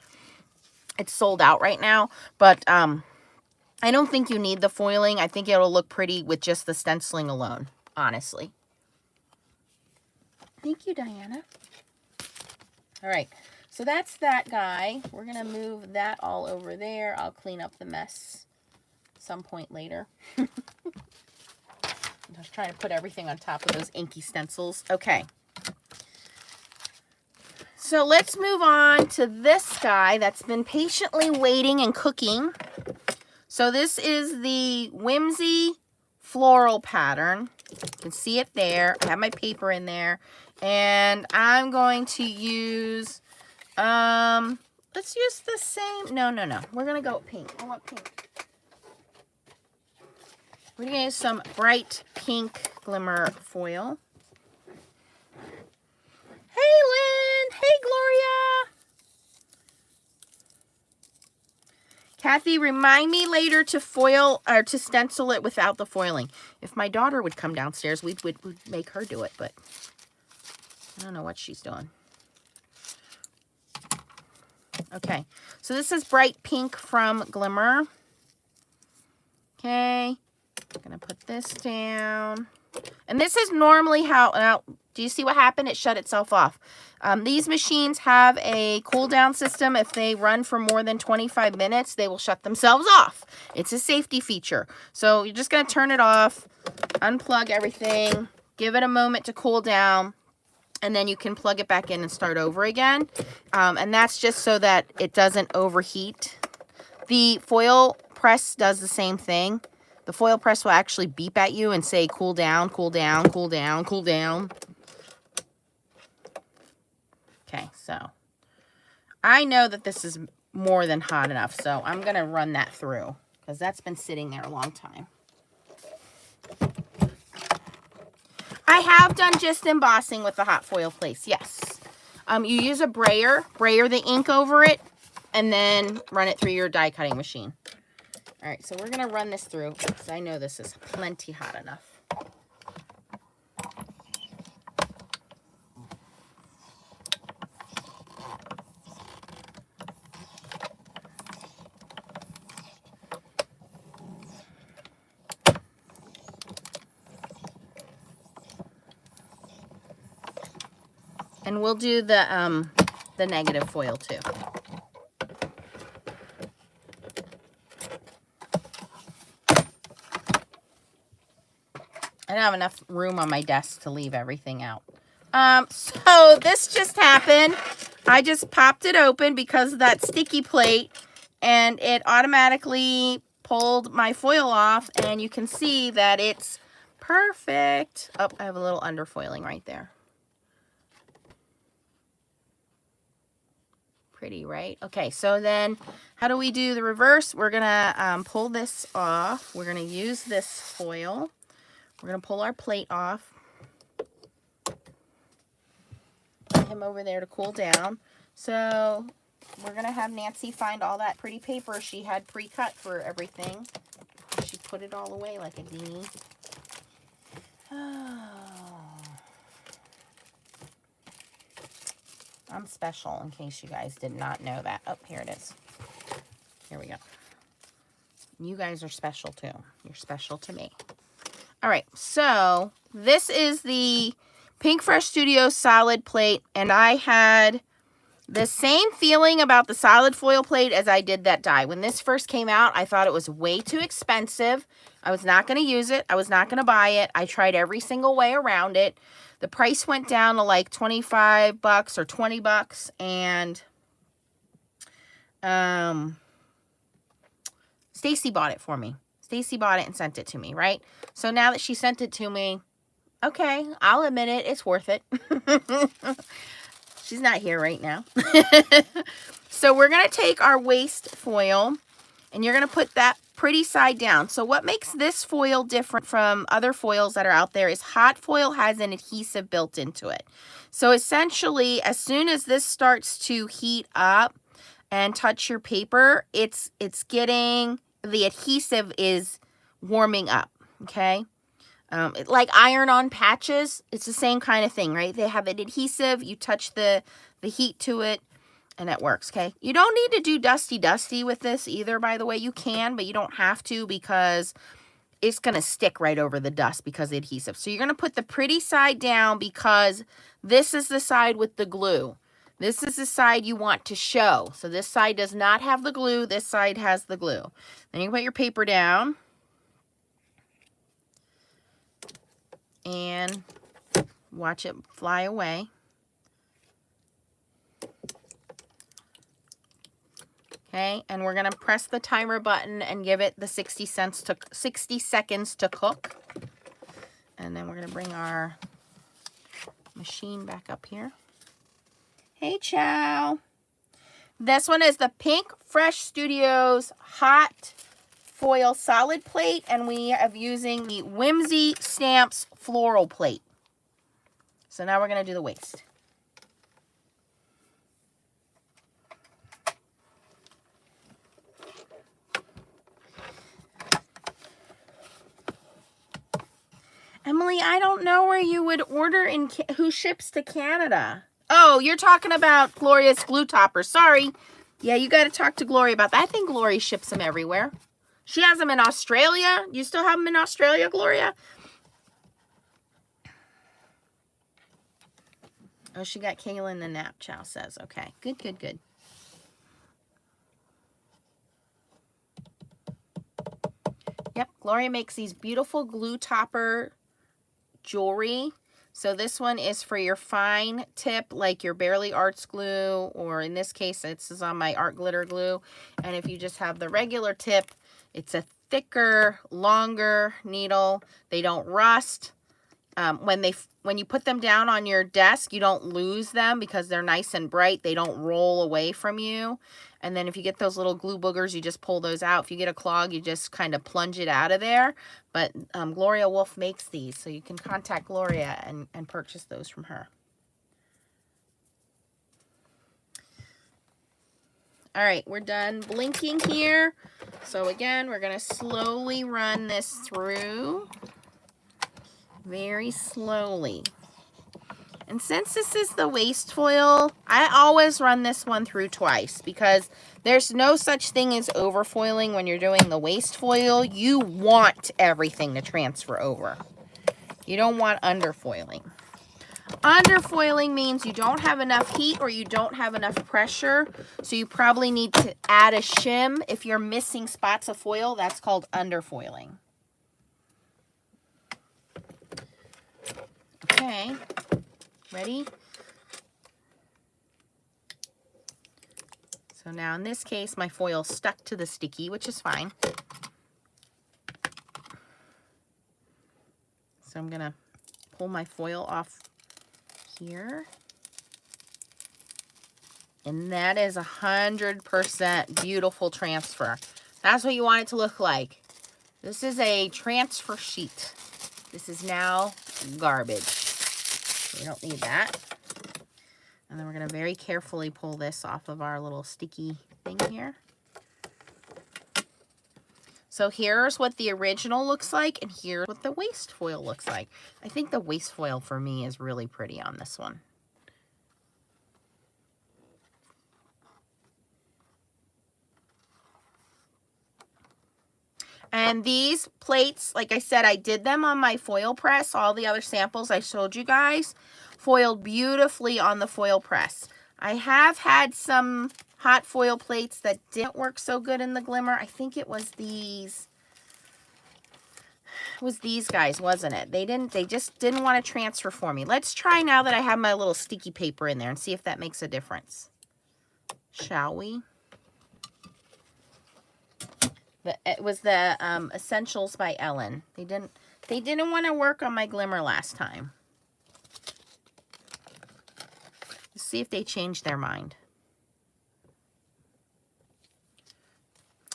It's sold out right now, but I don't think you need the foiling. I think it'll look pretty with just the stenciling alone, honestly. Thank you, Diana. All right, so that's that guy. We're going to move that all over there. I'll clean up the mess some point later. I'm just trying to put everything on top of those inky stencils. Okay. So let's move on to this guy that's been patiently waiting and cooking. So this is the Whimsy floral pattern. You can see it there. I have my paper in there. And I'm going to use, let's use the same, no. We're going to go with pink. I want pink. We're going to use some bright pink Glimmer foil. Hey, Lynn. Hey, Gloria. Kathy, remind me later to foil or to stencil it without the foiling. If my daughter would come downstairs, we'd make her do it, but I don't know what she's doing. Okay, so this is bright pink from Glimmer. Okay, I'm gonna put this down. And this is normally how, now, do you see what happened? It shut itself off. These machines have a cool down system. If they run for more than 25 minutes, they will shut themselves off. It's a safety feature. So you're just going to turn it off, unplug everything, give it a moment to cool down, and then you can plug it back in and start over again. And that's just so that it doesn't overheat. The FoilPress does the same thing. The FoilPress will actually beep at you and say, cool down, cool down, cool down, cool down. Okay, so I know that this is more than hot enough, so I'm going to run that through because that's been sitting there a long time. I have done just embossing with the hot foil place, yes. You use a brayer the ink over it, and then run it through your die cutting machine. All right, so we're going to run this through because I know this is plenty hot enough. And we'll do the negative foil too. I don't have enough room on my desk to leave everything out. So this just happened. I just popped it open because of that sticky plate, and it automatically pulled my foil off, and you can see that it's perfect. Oh, I have a little underfoiling right there. Pretty, right? Okay, so then how do we do the reverse? We're gonna pull this off. We're gonna use this foil. We're gonna pull our plate off. Put him over there to cool down. So we're gonna have Nancy find all that pretty paper she had pre-cut for everything. She put it all away like a genie. I'm special, in case you guys did not know that. Oh, here it is. Here we go. You guys are special too. You're special to me. All right, so this is the Pink Fresh Studio solid plate, and I had the same feeling about the solid foil plate as I did that die. When this first came out, I thought it was way too expensive. I was not going to use it. I was not going to buy it. I tried every single way around it. The price went down to like 25 bucks or 20 bucks, and Stacy bought it for me. Stacy bought it and sent it to me, right? So now that she sent it to me, okay, I'll admit it, it's worth it. She's not here right now. So we're going to take our waste foil, and you're going to put that pretty side down. So what makes this foil different from other foils that are out there is hot foil has an adhesive built into it. So essentially, as soon as this starts to heat up and touch your paper, it's getting, the adhesive is warming up, okay? Like iron-on patches, it's the same kind of thing, right? They have an adhesive, you touch the heat to it, and it works, okay? You don't need to do dusty with this either, by the way. You can, but you don't have to, because it's going to stick right over the dust because of the adhesive. So you're going to put the pretty side down, because this is the side with the glue. This is the side you want to show. So this side does not have the glue. This side has the glue. Then you put your paper down. And watch it fly away. Okay, and we're gonna press the timer button and give it the 60 seconds to cook. And then we're gonna bring our machine back up here. Hey, Chow. This one is the Pink Fresh Studios hot foil solid plate, and we are using the Whimsy Stamps floral plate. So now we're going to do the waste. Emily, I don't know where you would order who ships to Canada. Oh, you're talking about Gloria's glue topper. Sorry. Yeah, you got to talk to Gloria about that. I think Gloria ships them everywhere. She has them in Australia. You still have them in Australia, Gloria? Oh, she got Kaylin the nap, Chow says. Okay, good. Yep, Gloria makes these beautiful glue topper jewelry. So this one is for your fine tip, like your Barely Arts glue, or in this case, this is on my art glitter glue. And if you just have the regular tip, it's a thicker, longer needle. They don't rust. When you put them down on your desk, you don't lose them because they're nice and bright. They don't roll away from you. And then if you get those little glue boogers, you just pull those out. If you get a clog, you just kind of plunge it out of there. But Gloria Wolf makes these, so you can contact Gloria and purchase those from her. All right, we're done blinking here. So again, we're going to slowly run this through. Very slowly. And since this is the waste foil, I always run this one through twice, because there's no such thing as overfoiling when you're doing the waste foil. You want everything to transfer over. You don't want underfoiling. Underfoiling means you don't have enough heat or you don't have enough pressure, so you probably need to add a shim. If you're missing spots of foil, that's called underfoiling. Okay, ready? So now in this case, my foil stuck to the sticky, which is fine. So I'm gonna pull my foil off here. And that is 100% beautiful transfer. That's what you want it to look like. This is a transfer sheet. This is now garbage. We don't need that. And then we're going to very carefully pull this off of our little sticky thing here. So here's what the original looks like, and here's what the waste foil looks like. I think the waste foil for me is really pretty on this one. And these plates, like I said, I did them on my FoilPress. All the other samples I showed you guys foiled beautifully on the FoilPress. I have had some hot foil plates that didn't work so good in the Glimmer. I think it was these. It was these guys, wasn't it? They just didn't want to transfer for me. Let's try now that I have my little sticky paper in there and see if that makes a difference. Shall we? It was the Essentials by Ellen. They didn't want to work on my Glimmer last time. Let's see if they changed their mind.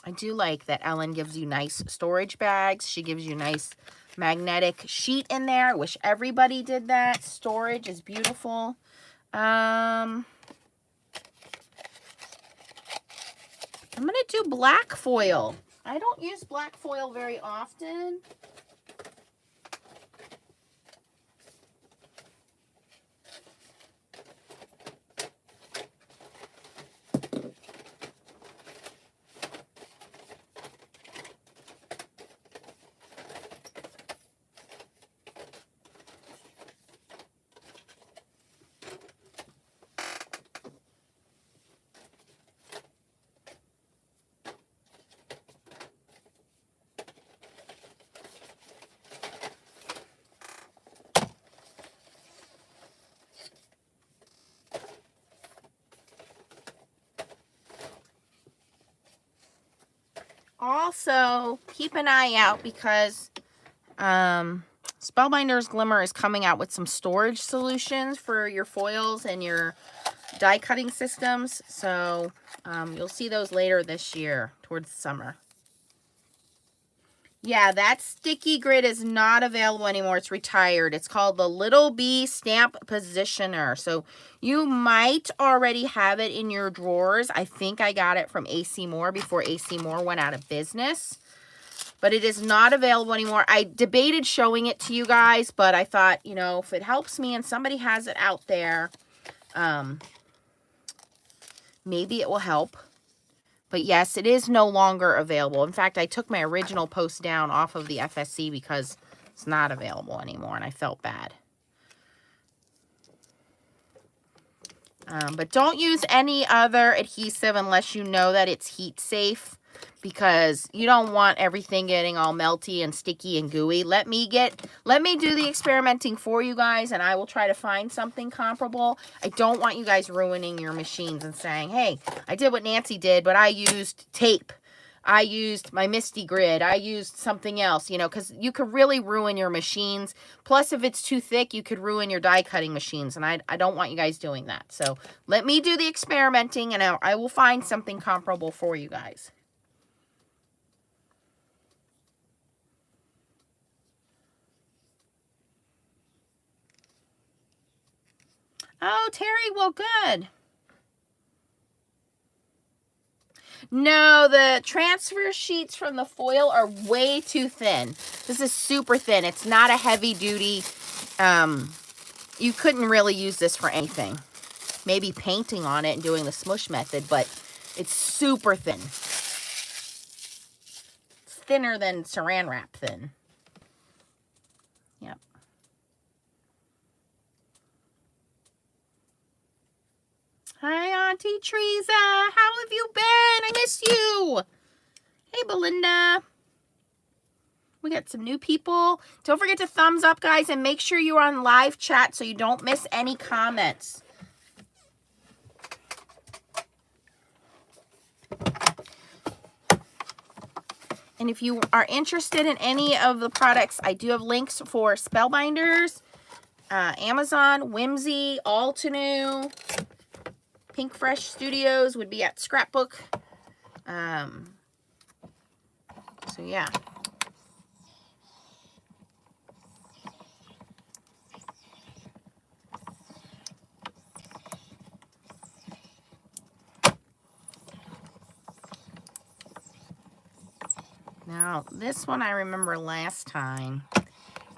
I do like that Ellen gives you nice storage bags. She gives you nice magnetic sheet in there. I wish everybody did that. Storage is beautiful. I'm going to do black foil. I don't use black foil very often. Also, keep an eye out because Spellbinders Glimmer is coming out with some storage solutions for your foils and your die cutting systems. So you'll see those later this year towards the summer. Yeah, that sticky grid is not available anymore. It's retired. It's called the Little Bee Stamp Positioner. So you might already have it in your drawers. I think I got it from AC Moore before AC Moore went out of business. But it is not available anymore. I debated showing it to you guys, but I thought, you know, if it helps me and somebody has it out there, maybe it will help. But yes, it is no longer available. In fact, I took my original post down off of the FSC because it's not available anymore, and I felt bad. But don't use any other adhesive unless you know that it's heat safe, because you don't want everything getting all melty and sticky and gooey. Let me do the experimenting for you guys, and I will try to find something comparable. I don't want you guys ruining your machines and saying, hey, I did what Nancy did, but I used tape. I used my Misty Grid. I used something else, you know, because you could really ruin your machines. Plus, if it's too thick, you could ruin your die cutting machines, and I don't want you guys doing that. So let me do the experimenting, and I will find something comparable for you guys. Oh, Terry, well, good. No, the transfer sheets from the foil are way too thin. This is super thin. It's not a heavy duty. You couldn't really use this for anything. Maybe painting on it and doing the smush method, but it's super thin. It's thinner than saran wrap thin. Yep. Hi, Auntie Teresa. How have you been? I miss you. Hey, Belinda. We got some new people. Don't forget to thumbs up, guys, and make sure you're on live chat so you don't miss any comments. And if you are interested in any of the products, I do have links for Spellbinders, Amazon, Whimsy, Altenew, Pink Fresh Studios would be at Scrapbook. So yeah. Now Now, this one I remember last time.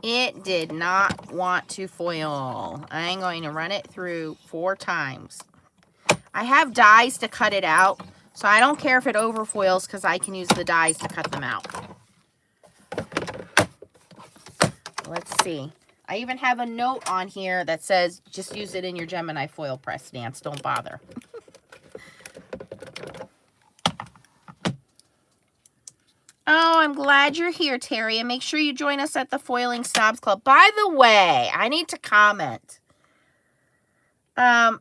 It did not want to foil. I'm going to run it through 4 times. I have dies to cut it out, so I don't care if it overfoils because I can use the dies to cut them out. Let's see. I even have a note on here that says, just use it in your Gemini foil press, Nance. Don't bother. Oh, I'm glad you're here, Terry. And make sure you join us at the Foiling Snobs Club. By the way, I need to comment.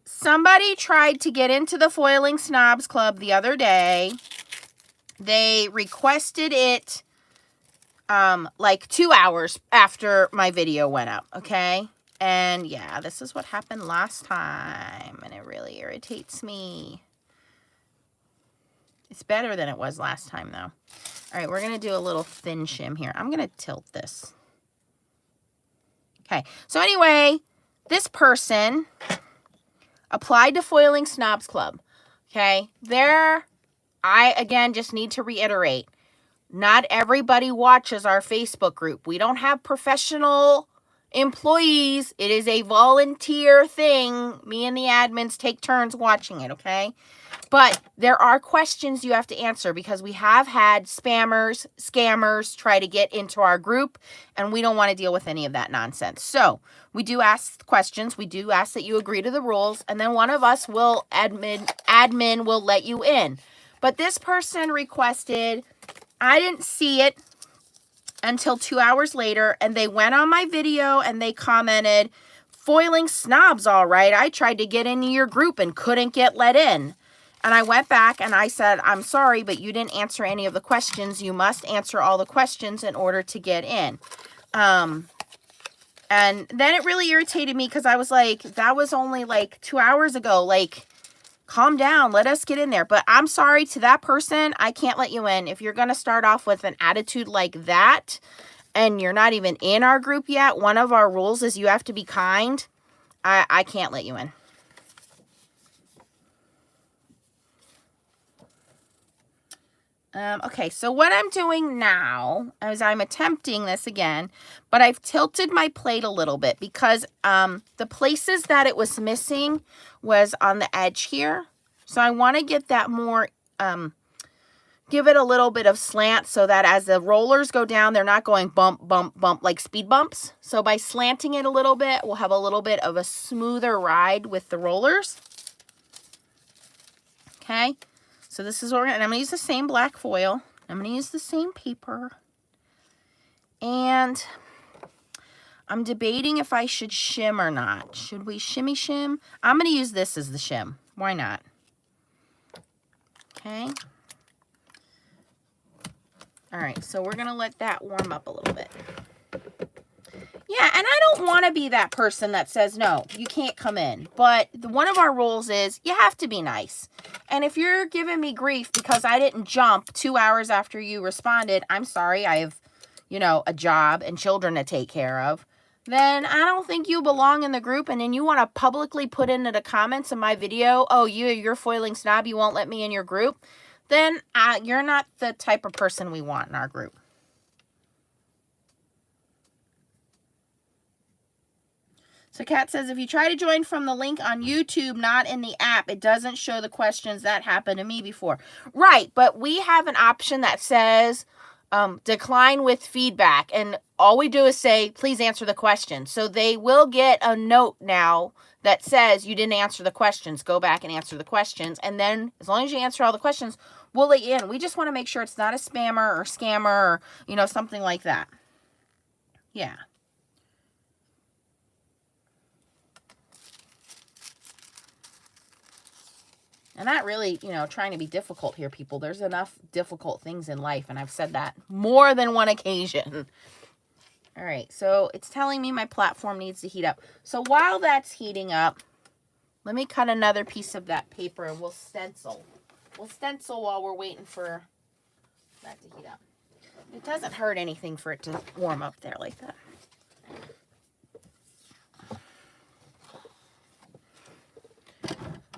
Somebody tried to get into the Foiling Snobs Club the other day. They requested it like 2 hours after my video went up, okay? And yeah, this is what happened last time, and it really irritates me. It's better than it was last time, though. All right, we're going to do a little thin shim here. I'm going to tilt this. Okay, so anyway, this person applied to Foiling Snobs Club, okay? I, again, just need to reiterate, not everybody watches our Facebook group. We don't have professional employees. It is a volunteer thing. Me and the admins take turns watching it, okay? But there are questions you have to answer because we have had spammers, scammers try to get into our group, and we don't want to deal with any of that nonsense. So we do ask questions. We do ask that you agree to the rules, and then one of us will, admin will let you in. But this person requested, I didn't see it until 2 hours later, and they went on my video and they commented, "Foiling Snobs, all right. I tried to get into your group and couldn't get let in." And I went back and I said, "I'm sorry, but you didn't answer any of the questions. You must answer all the questions in order to get in." And then it really irritated me because I was like, that was only like 2 hours ago. Like, calm down. Let us get in there. But I'm sorry to that person. I can't let you in. If you're going to start off with an attitude like that and you're not even in our group yet, one of our rules is you have to be kind. I can't let you in. Okay, so what I'm doing now is I'm attempting this again, but I've tilted my plate a little bit because the places that it was missing was on the edge here. So I want to get that more, give it a little bit of slant so that as the rollers go down, they're not going bump, bump, bump like speed bumps. So by slanting it a little bit, we'll have a little bit of a smoother ride with the rollers. Okay. So this is what and I'm going to use the same black foil. I'm going to use the same paper. And I'm debating if I should shim or not. Should we shimmy shim? I'm going to use this as the shim. Why not? Okay. All right, so we're going to let that warm up a little bit. Yeah, and I don't want to be that person that says, no, you can't come in. But one of our rules is you have to be nice. And if you're giving me grief because I didn't jump 2 hours after you responded, I'm sorry, I have, you know, a job and children to take care of, then I don't think you belong in the group. And then you want to publicly put into the comments of my video, oh, you're foiling snob, you won't let me in your group. Then you're not the type of person we want in our group. So Kat says, if you try to join from the link on YouTube, not in the app, it doesn't show the questions. That happened to me before. Right, but we have an option that says decline with feedback. And all we do is say, please answer the question. So they will get a note now that says you didn't answer the questions. Go back and answer the questions. And then as long as you answer all the questions, we'll let you in. We just want to make sure it's not a spammer or scammer or, you know, something like that. Yeah. And not really, you know, trying to be difficult here, people. There's enough difficult things in life, and I've said that more than one occasion. All right, so it's telling me my platform needs to heat up. So while that's heating up, let me cut another piece of that paper, and we'll stencil. We'll stencil while we're waiting for that to heat up. It doesn't hurt anything for it to warm up there like that.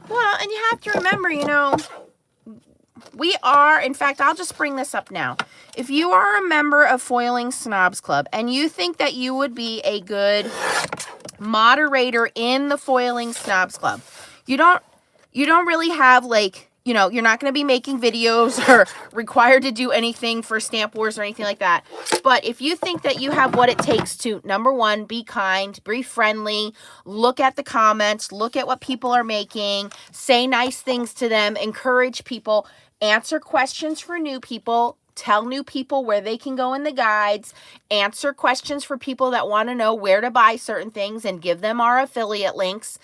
Well, and you have to remember, you know, we are, in fact, I'll just bring this up now. If you are a member of Foiling Snobs Club and you think that you would be a good moderator in the Foiling Snobs Club, you don't really have, like, you know, you're not going to be making videos or required to do anything for Stamp Wars or anything like that. But if you think that you have what it takes to, number one, be kind, be friendly, look at the comments, look at what people are making, say nice things to them, encourage people, answer questions for new people, tell new people where they can go in the guides, answer questions for people that want to know where to buy certain things and give them our affiliate links,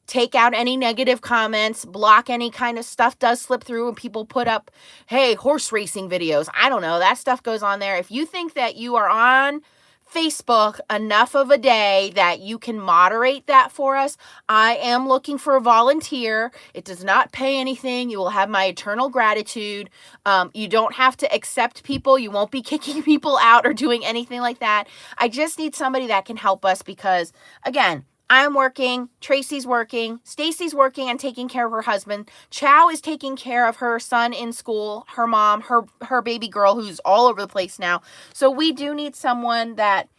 take out any negative comments, block any kind of stuff does slip through and people put up, hey, horse racing videos. I don't know. That stuff goes on there. If you think that you are on Facebook enough of a day that you can moderate that for us, I am looking for a volunteer. It does not pay anything. You will have my eternal gratitude. You don't have to accept people. You won't be kicking people out or doing anything like that. I just need somebody that can help us because, again, I'm working, Tracy's working, Stacy's working and taking care of her husband. Chow is taking care of her son in school, her mom, her baby girl who's all over the place now. So we do need someone that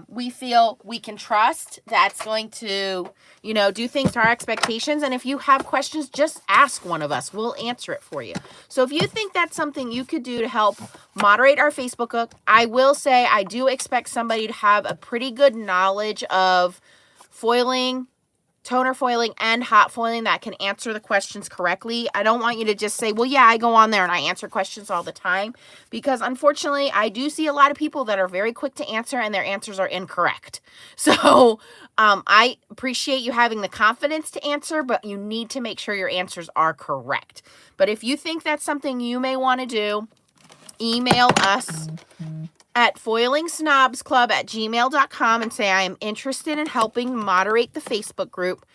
we feel we can trust, that's going to, you know, do things to our expectations. And if you have questions, just ask one of us. We'll answer it for you. So if you think that's something you could do to help moderate our Facebook group, I will say I do expect somebody to have a pretty good knowledge of foiling, toner foiling, and hot foiling that can answer the questions correctly. I don't want you to just say, well, yeah, I go on there and I answer questions all the time, because unfortunately I do see a lot of people that are very quick to answer and their answers are incorrect. So I appreciate you having the confidence to answer, but you need to make sure your answers are correct. But if you think that's something you may want to do, email us at foilingsnobsclub@gmail.com and say, I am interested in helping moderate the Facebook group.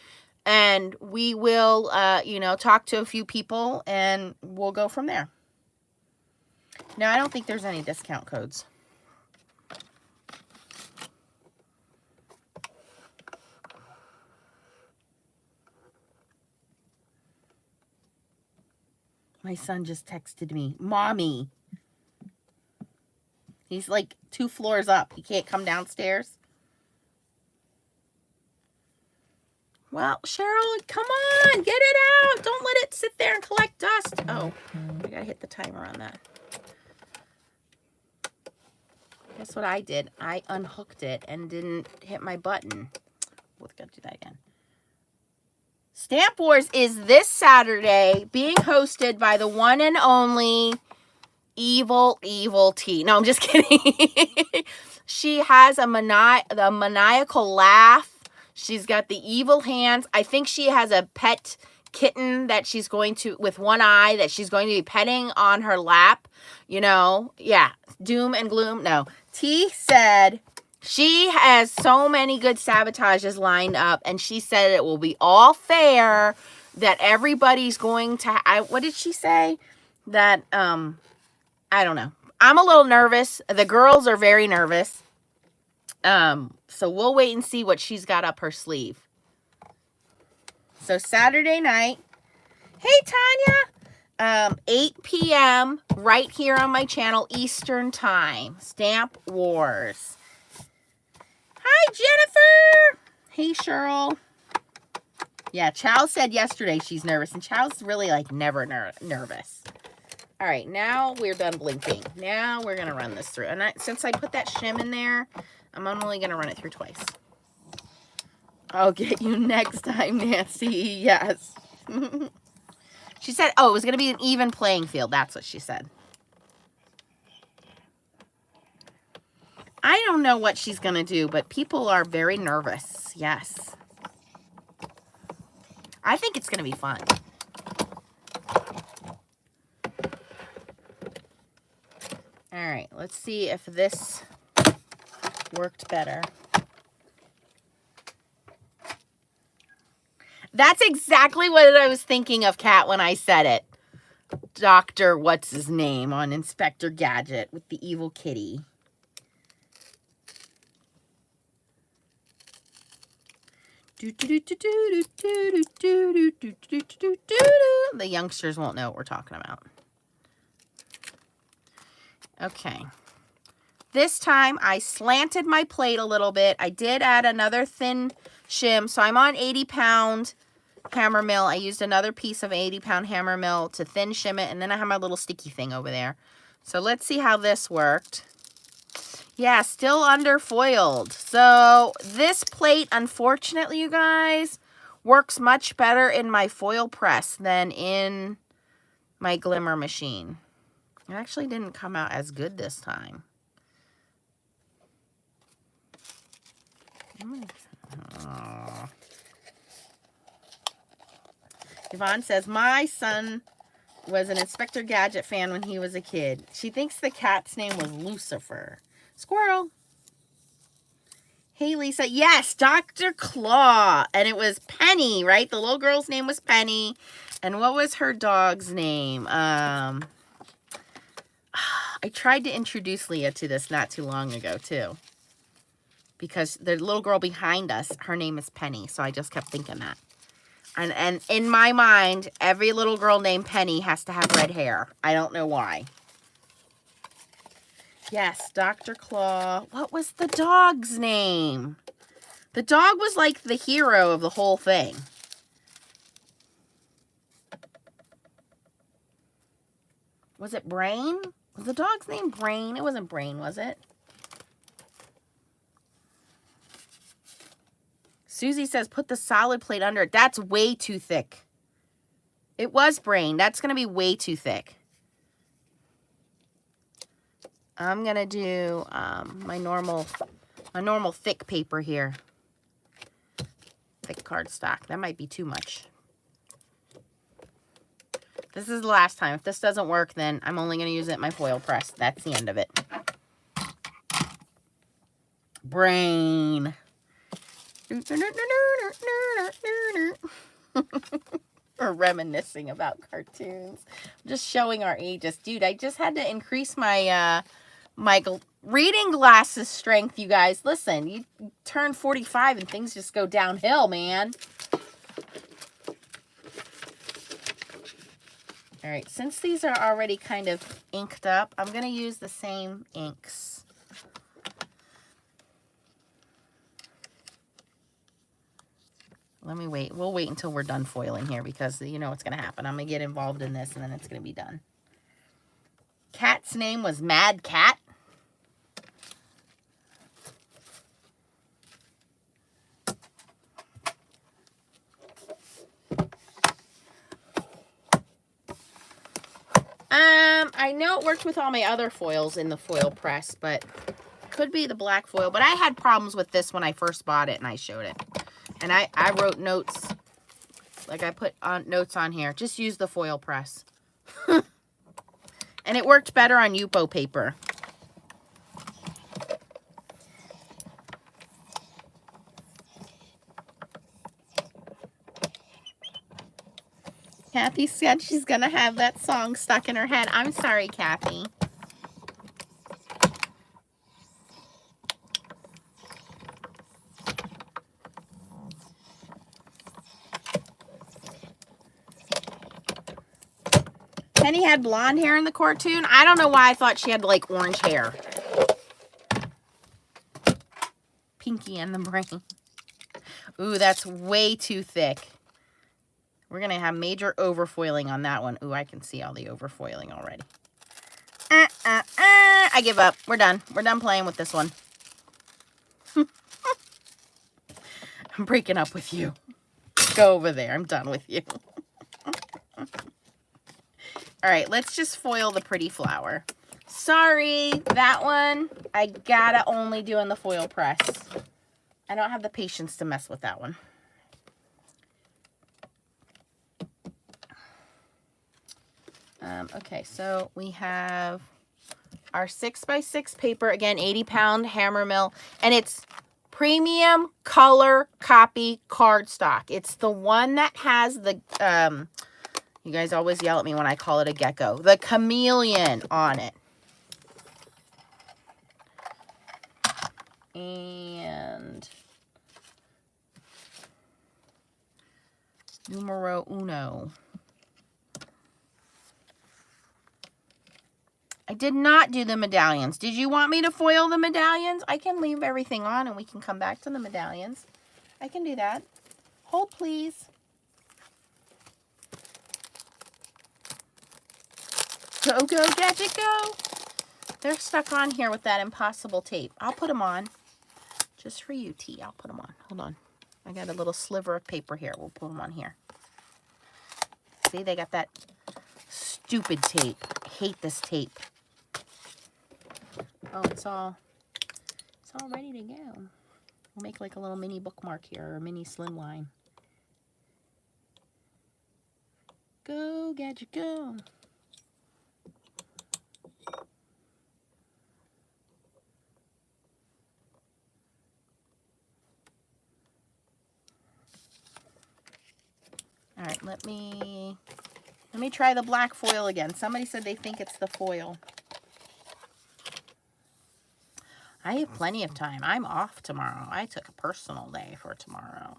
And we will, you know, talk to a few people and we'll go from there. Now, I don't think there's any discount codes. My son just texted me, Mommy. He's like 2 floors up. He can't come downstairs. Well, Cheryl, come on, get it out. Don't let it sit there and collect dust. Oh, I gotta hit the timer on that. Guess what I did? I unhooked it and didn't hit my button. We've got to do that again. Stamp Wars is this Saturday, being hosted by the one and only Evil Tea. No, I'm just kidding. She has the maniacal laugh. She's got the evil hands. I think she has a pet kitten that she's going to, with one eye, that she's going to be petting on her lap. You know, yeah, doom and gloom. No, T said she has so many good sabotages lined up, and she said it will be all fair, that everybody's going to, what did she say? That, I don't know. I'm a little nervous. The girls are very nervous. So we'll wait and see what she's got up her sleeve. So Saturday night. Hey, Tanya. 8 p.m. right here on my channel, Eastern Time. Stamp Wars. Hi, Jennifer. Hey, Cheryl. Yeah, Chow said yesterday she's nervous, and Chow's really like never nervous. All right, now we're done blinking. Now we're going to run this through. And since I put that shim in there, I'm only going to run it through twice. I'll get you next time, Nancy. Yes. She said, oh, it was going to be an even playing field. That's what she said. I don't know what she's going to do, but people are very nervous. Yes. I think it's going to be fun. All right, let's see if this worked better. That's exactly what I was thinking of, Kat, when I said it. Dr. What's his name on Inspector Gadget with the evil kitty. The youngsters won't know what we're talking about. Okay. This time I slanted my plate a little bit. I did add another thin shim. So I'm on 80-pound hammer mill. I used another piece of 80-pound hammer mill to thin shim it. And then I have my little sticky thing over there. So let's see how this worked. Yeah, still underfoiled. So this plate, unfortunately, you guys, works much better in my FoilPress than in my Glimmer machine. It actually didn't come out as good this time. Oh. Yvonne says, my son was an Inspector Gadget fan when he was a kid. She thinks the cat's name was Lucifer. Squirrel. Hey, Lisa. Yes, Dr. Claw. And it was Penny, right? The little girl's name was Penny. And what was her dog's name? I tried to introduce Leah to this not too long ago, too. Because the little girl behind us, her name is Penny. So I just kept thinking that. And in my mind, every little girl named Penny has to have red hair. I don't know why. Yes, Dr. Claw. What was the dog's name? The dog was like the hero of the whole thing. Was it Brain? Was the dog's name Brain? It wasn't Brain, was it? Susie says, put the solid plate under it. That's way too thick. It was Brain. That's going to be way too thick. I'm going to do my normal thick paper here. Thick cardstock. That might be too much. This is the last time. If this doesn't work, then I'm only going to use it in my FoilPress. That's the end of it. Brain. We're reminiscing about cartoons. I'm just showing our ages. Dude, I just had to increase my my reading glasses strength, you guys. Listen, you turn 45 and things just go downhill, man. All right, since these are already kind of inked up, I'm going to use the same inks. Let me wait. We'll wait until we're done foiling here because you know what's going to happen. I'm going to get involved in this and then it's going to be done. Cat's name was Mad Cat. I know it worked with all my other foils in the FoilPress, but could be the black foil. But I had problems with this when I first bought it and I showed it. And I wrote notes, like I put notes on here. Just use the FoilPress. And it worked better on Yupo paper. Kathy said she's going to have that song stuck in her head. I'm sorry, Kathy. Penny had blonde hair in the cartoon. I don't know why I thought she had like orange hair. Pinky and the Brain. Ooh, that's way too thick. We're going to have major overfoiling on that one. Ooh, I can see all the overfoiling already. I give up. We're done. We're done playing with this one. I'm breaking up with you. Go over there. I'm done with you. All right, let's just foil the pretty flower. Sorry, that one I gotta only do in the FoilPress. I don't have the patience to mess with that one. Okay, so we have our 6x6 paper, again, 80-pound hammer mill, and it's premium color copy cardstock. It's the one that has the, you guys always yell at me when I call it a gecko, the chameleon on it. And Numero uno. I did not do the medallions. Did you want me to foil the medallions? I can leave everything on and we can come back to the medallions. I can do that. Hold, please. Go, go, gadget, go. They're stuck on here with that impossible tape. I'll put them on. Just for you, T. I'll put them on. Hold on. I got a little sliver of paper here. We'll put them on here. See, they got that stupid tape. I hate this tape. Oh, it's all ready to go. We'll make like a little mini bookmark here, or a mini slimline. Go, gadget, go. All right, let me try the black foil again. Somebody said they think it's the foil. I have plenty of time. I'm off tomorrow. I took a personal day for tomorrow.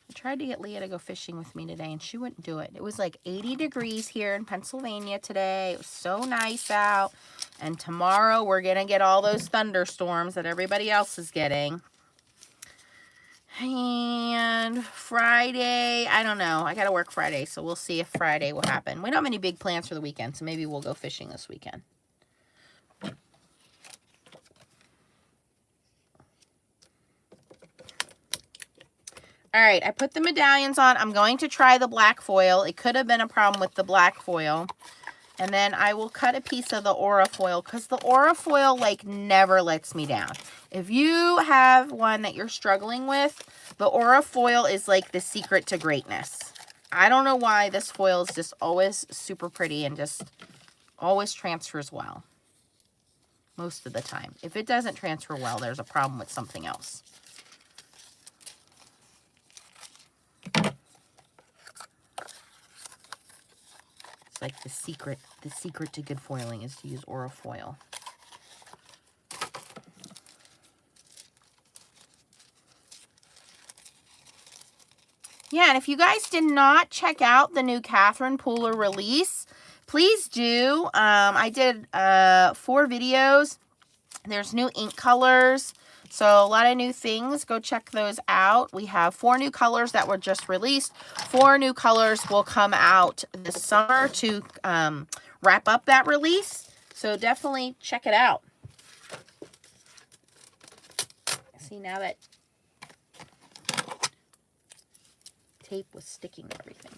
I tried to get Leah to go fishing with me today, and she wouldn't do it. It was like 80 degrees here in Pennsylvania today. It was so nice out. And tomorrow we're going to get all those thunderstorms that everybody else is getting. And Friday, I don't know. I got to work Friday, so we'll see if Friday will happen. We don't have any big plans for the weekend, so maybe we'll go fishing this weekend. All right, I put the medallions on. I'm going to try the black foil. It could have been a problem with the black foil. And then I will cut a piece of the aura foil because the aura foil like never lets me down. If you have one that you're struggling with, the aura foil is like the secret to greatness. I don't know why this foil is just always super pretty and just always transfers well. Most of the time. If it doesn't transfer well, there's a problem with something else. It's like the secret to good foiling is to use aura foil. Yeah, and if you guys did not check out the new Catherine Pooler release, please do. I did 4 videos. There's new ink colors. So a lot of new things. Go check those out. We have 4 new colors that were just released. 4 new colors will come out this summer to wrap up that release. So definitely check it out. See, now that tape was sticking to everything.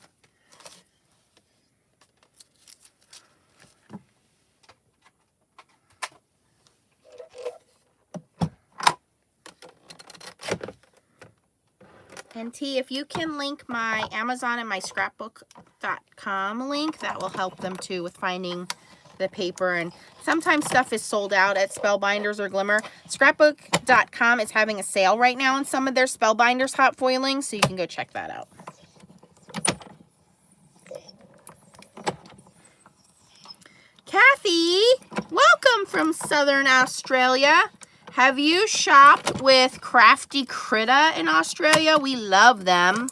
And T, if you can link my Amazon and my scrapbook.com link, that will help them too with finding the paper. And sometimes stuff is sold out at Spellbinders or Glimmer. Scrapbook.com is having a sale right now on some of their Spellbinders hot foiling, so you can go check that out. Kathy, welcome from Southern Australia. Have you shopped with Crafty Critta in Australia? We love them.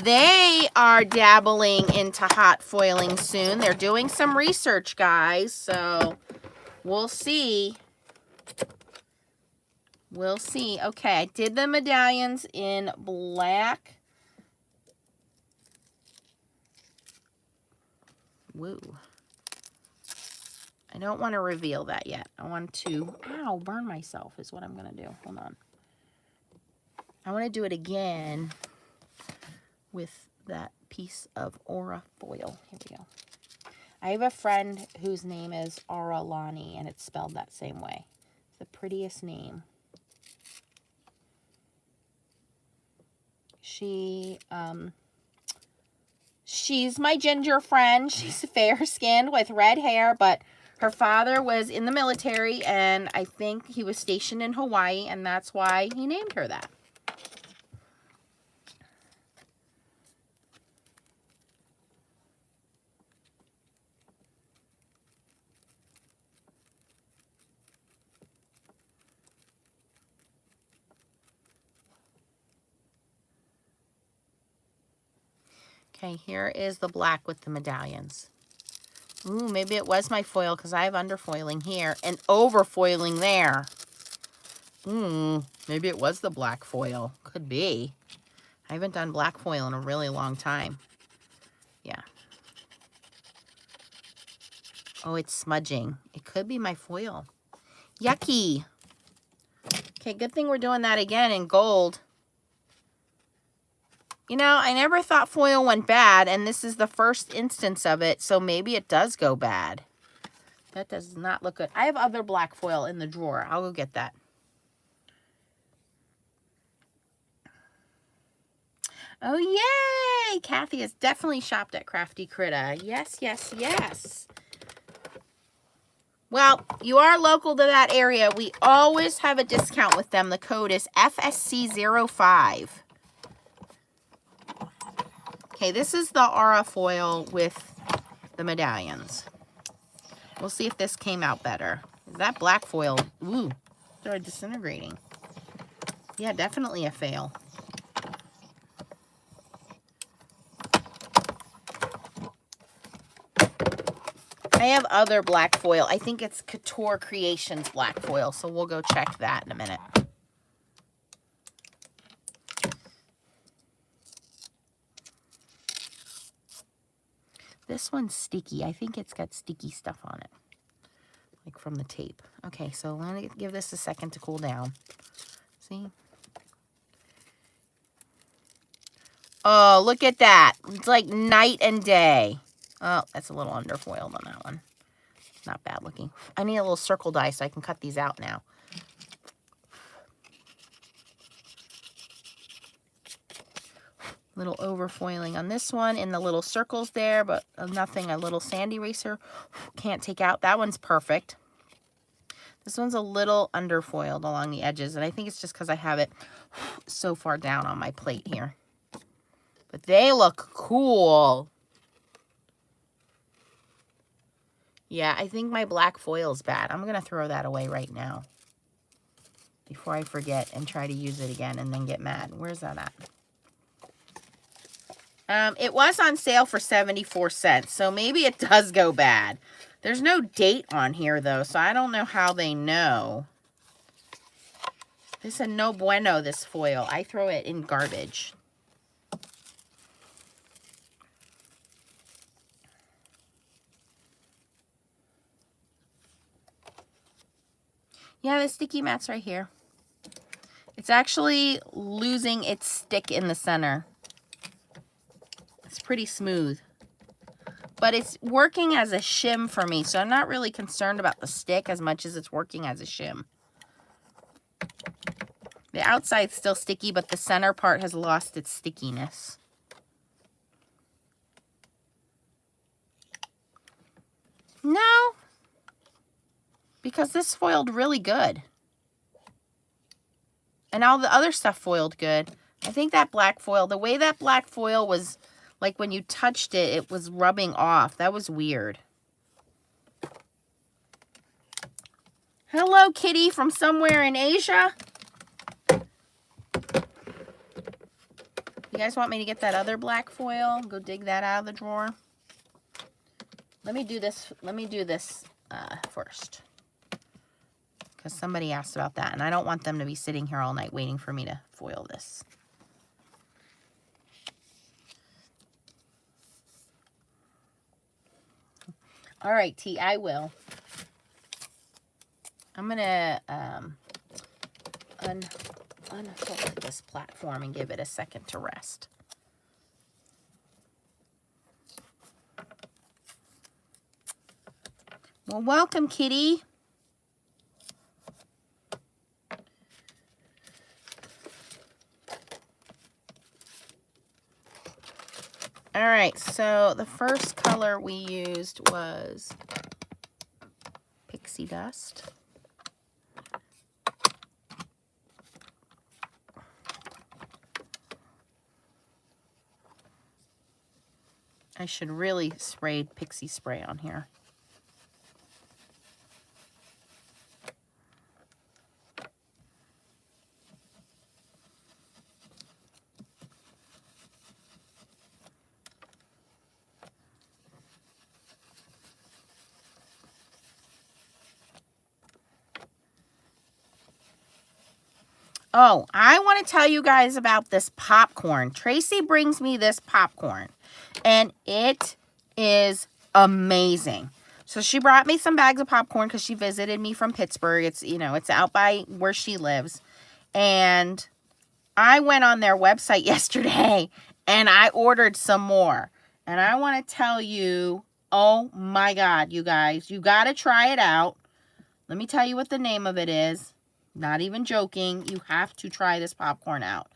They are dabbling into hot foiling soon. They're doing some research, guys, so we'll see. We'll see. Okay, I did the medallions in black. Woo. I don't want to reveal that yet. I want to, ow, burn myself is what I'm going to do. Hold on. I want to do it again with that piece of aura foil. Here we go. I have a friend whose name is Aura Lani, and it's spelled that same way. It's the prettiest name. She's my ginger friend. She's fair-skinned with red hair, but her father was in the military, and I think he was stationed in Hawaii, and that's why he named her that. Okay, here is the black with the medallions. Ooh, maybe it was my foil because I have underfoiling here and overfoiling there. Maybe it was the black foil. Could be. I haven't done black foil in a really long time. Yeah. Oh, it's smudging. It could be my foil. Yucky. Okay, good thing we're doing that again in gold. You know, I never thought foil went bad, and this is the first instance of it, so maybe it does go bad. That does not look good. I have other black foil in the drawer. I'll go get that. Oh, yay! Kathy has definitely shopped at Crafty Critta. Yes, yes, yes. Well, you are local to that area. We always have a discount with them. The code is FSC05. Okay, this is the Aura foil with the medallions. We'll see if this came out better. That black foil, ooh, started disintegrating. Yeah, definitely a fail. I have other black foil. I think it's Couture Creations black foil, so we'll go check that in a minute. This one's sticky. I think it's got sticky stuff on it, like from the tape. Okay, so let me give this a second to cool down. See? Oh, look at that. It's like night and day. Oh, that's a little underfoiled on that one. Not bad looking. I need a little circle die so I can cut these out now. Little overfoiling on this one in the little circles there, but nothing a little sand eraser can't take out. That one's perfect. This one's a little underfoiled along the edges, and I think it's just because I have it so far down on my plate here. But they look cool. Yeah, I think my black foil's bad. I'm going to throw that away right now before I forget and try to use it again and then get mad. Where's that at? It was on sale for 74 cents, so maybe it does go bad. There's no date on here, though, so I don't know how they know. This is a no bueno, this foil. I throw it in garbage. Yeah, the sticky mat's right here. It's actually losing its stick in the center. It's pretty smooth. But it's working as a shim for me, so I'm not really concerned about the stick as much as it's working as a shim. The outside's still sticky, but the center part has lost its stickiness. No, because this foiled really good. And all the other stuff foiled good. I think that black foil, the way that black foil was, like when you touched it, it was rubbing off. That was weird. Hello, Kitty from somewhere in Asia. You guys want me to get that other black foil? Go dig that out of the drawer. Let me do this. Let me do this first. Because somebody asked about that, and I don't want them to be sitting here all night waiting for me to foil this. All right, T, I will. I'm going to unfold this platform and give it a second to rest. Well, welcome, Kitty. All right, so the first color we used was Pixie Dust. I should really spray Pixie Spray on here. Oh, I want to tell you guys about this popcorn. Tracy brings me this popcorn, and it is amazing. So she brought me some bags of popcorn because she visited me from Pittsburgh. It's, you know, it's out by where she lives. And I went on their website yesterday and I ordered some more. And I want to tell you, oh my God, you guys, you got to try it out. Let me tell you what the name of it is. Not even joking. You have to try this popcorn out.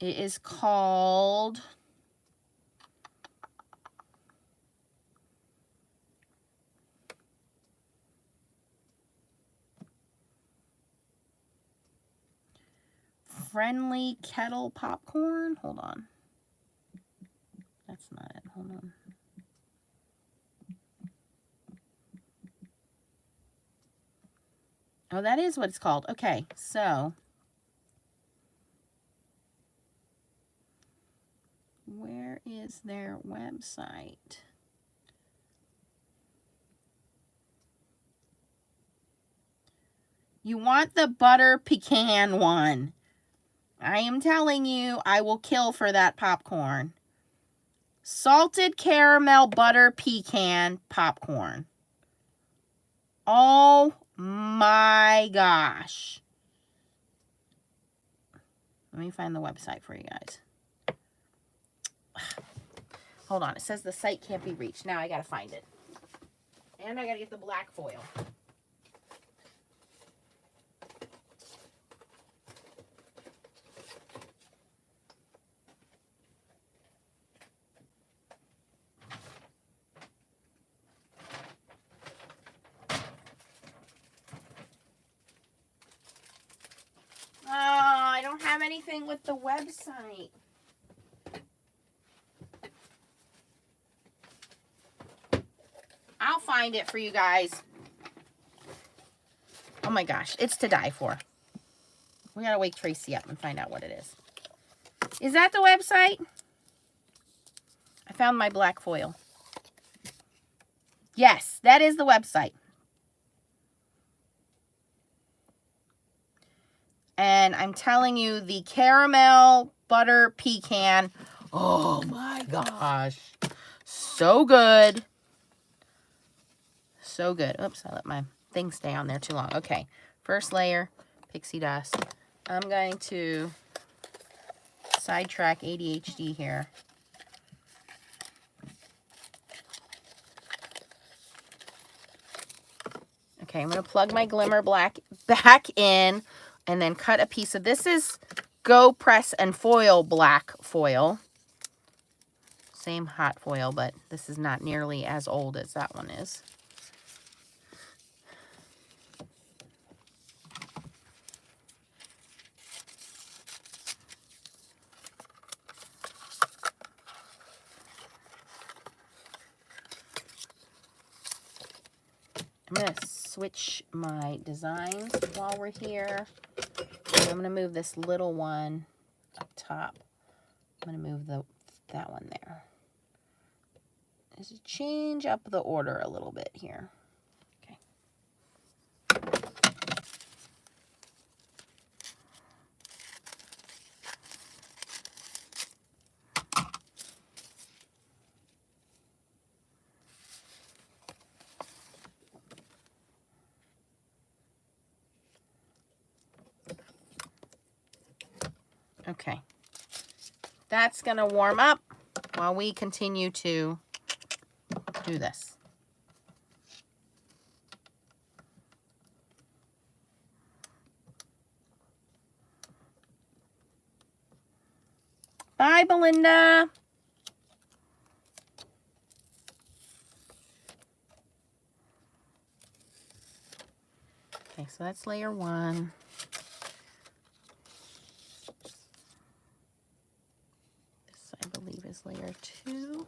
It is called Friendly Kettle Popcorn. Hold on. That's not it. Hold on. Oh, that is what it's called. Okay, so where is their website? You want the butter pecan one. I am telling you, I will kill for that popcorn. Salted caramel butter pecan popcorn. Oh my gosh. Let me find the website for you guys. Hold on. It says the site can't be reached. Now I got to find it. And I got to get the black foil. Oh, I don't have anything with the website. I'll find it for you guys. Oh my gosh, it's to die for. We gotta wake Tracy up and find out what it is. Is that the website? I found my black foil. Yes, that is the website. And I'm telling you, the caramel butter pecan. Oh my gosh. So good. So good. Oops, I let my thing stay on there too long. Okay, first layer, pixie dust. I'm going to sidetrack ADHD here. Okay, I'm going to plug my Glimmer black back in and then cut a piece of, this is Go Press and Foil black foil. Same hot foil, but this is not nearly as old as that one is. I'm going to switch my designs while we're here. I'm going to move this little one up top. I'm going to move that one there. Just change up the order a little bit here. Okay. Okay. That's going to warm up while we continue to do this. Bye, Belinda. Okay, so that's layer one. This, I believe, is layer two.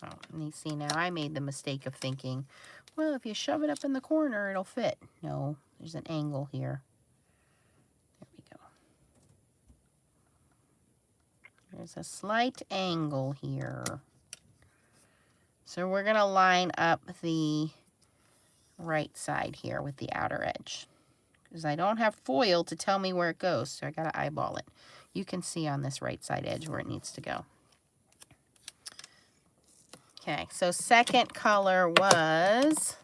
Oh, and you see now I made the mistake of thinking, well, if you shove it up in the corner, it'll fit. No, there's an angle here. There we go. There's a slight angle here. So we're going to line up the right side here with the outer edge. Because I don't have foil to tell me where it goes, so I got to eyeball it. You can see on this right side edge where it needs to go. Okay, so second color was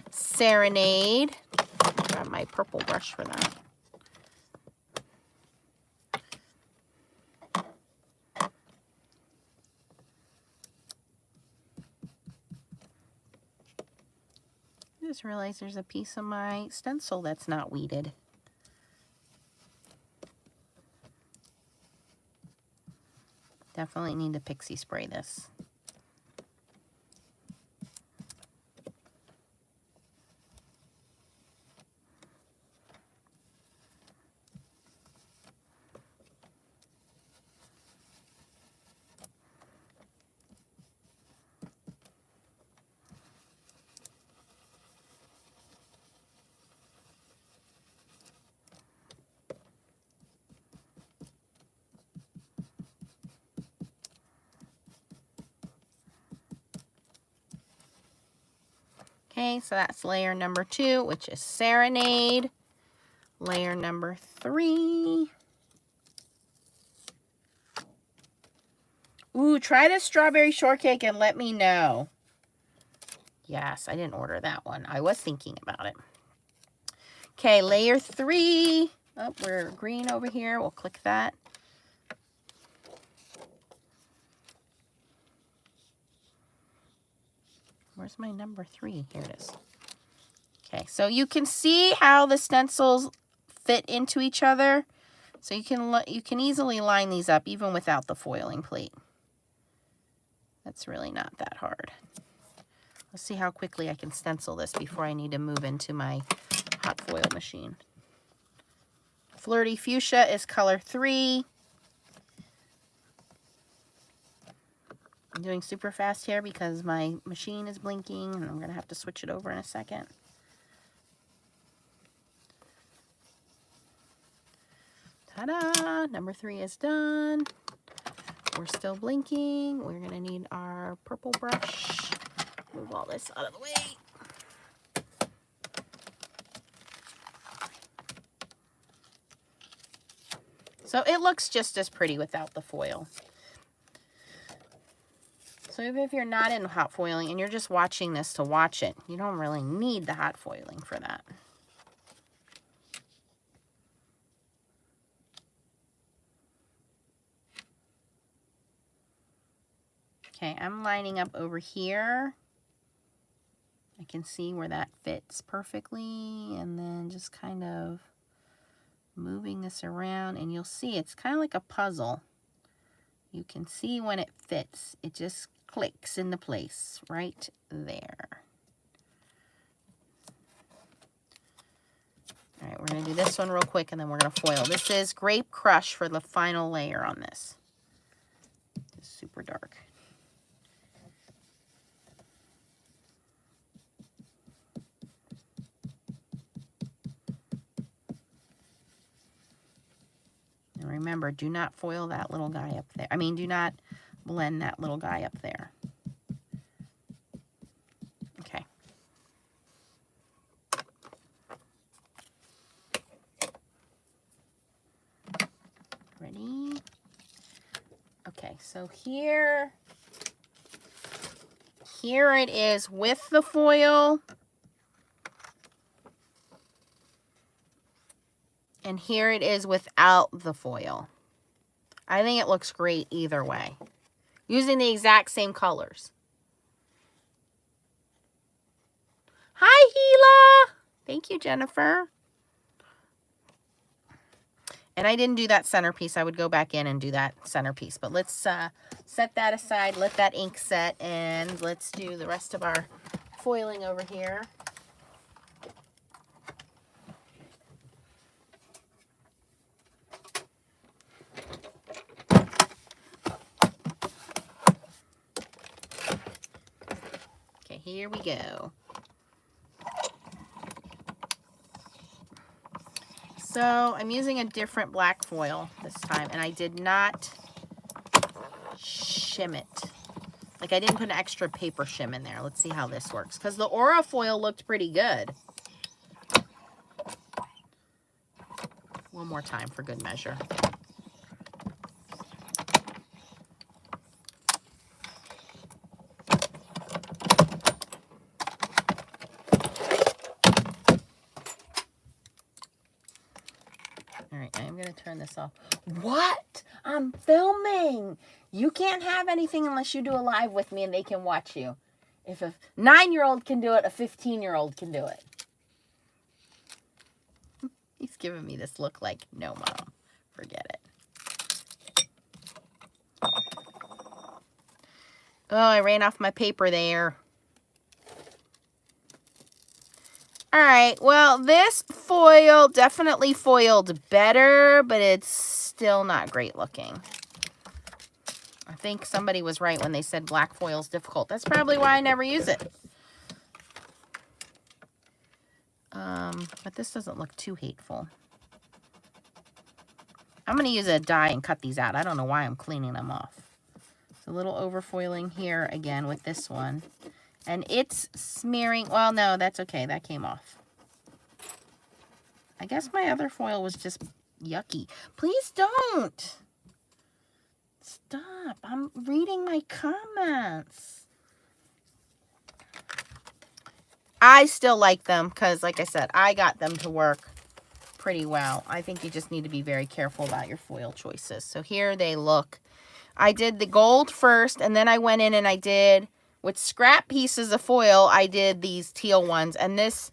Serenade. Grab my purple brush for that. I just realized there's a piece of my stencil that's not weeded. Definitely need to pixie spray this. Okay, so that's layer number 2, which is Serenade. Layer number 3. Ooh, try this strawberry shortcake and let me know. Yes, I didn't order that one. I was thinking about it. Okay, layer 3. Oh, we're green over here. We'll click that. Where's my number 3? Here it is. Okay, so you can see how the stencils fit into each other. So you can easily line these up even without the foiling plate. That's really not that hard. Let's see how quickly I can stencil this before I need to move into my hot foil machine. Flirty Fuchsia is color 3. I'm doing super fast here because my machine is blinking and I'm going to have to switch it over in a second. Ta-da! Number 3 is done. We're still blinking. We're going to need our purple brush. Move all this out of the way. So it looks just as pretty without the foil. So even if you're not in hot foiling and you're just watching this to watch it, you don't really need the hot foiling for that. Okay, I'm lining up over here. I can see where that fits perfectly, and then just kind of moving this around, and you'll see it's kind of like a puzzle. You can see when it fits. It just clicks into place right there. All right, we're going to do this one real quick, and then we're going to foil. This is Grape Crush for the final layer on this. It's super dark. And remember, do not foil that little guy up there. I mean, do not blend that little guy up there. Okay. Ready? Okay, so here it is with the foil. And here it is without the foil. I think it looks great either way. Using the exact same colors. Hi, Gila! Thank you, Jennifer. And I didn't do that centerpiece. I would go back in and do that centerpiece. But let's set that aside, let that ink set, and let's do the rest of our foiling over here. Okay, here we go. So I'm using a different black foil this time, and I did not shim it. Like I didn't put an extra paper shim in there. Let's see how this works. Because the aura foil looked pretty good. One more time for good measure. All right, I'm going to turn this off. What? I'm filming. You can't have anything unless you do a live with me and they can watch you. If a 9-year-old can do it, a 15-year-old can do it. He's giving me this look like, no, Mom, forget it. Oh, I ran off my paper there. All right, well, this foil definitely foiled better, but it's still not great looking. I think somebody was right when they said black foil is difficult. That's probably why I never use it. But this doesn't look too hateful. I'm going to use a die and cut these out. I don't know why I'm cleaning them off. It's a little overfoiling here again with this one. And it's smearing. Well, no, that's okay. That came off. I guess my other foil was just yucky. Please don't. Stop. I'm reading my comments. I still like them because, like I said, I got them to work pretty well. I think you just need to be very careful about your foil choices. So here they look. I did the gold first, and then I went in and I did, with scrap pieces of foil, I did these teal ones. And this,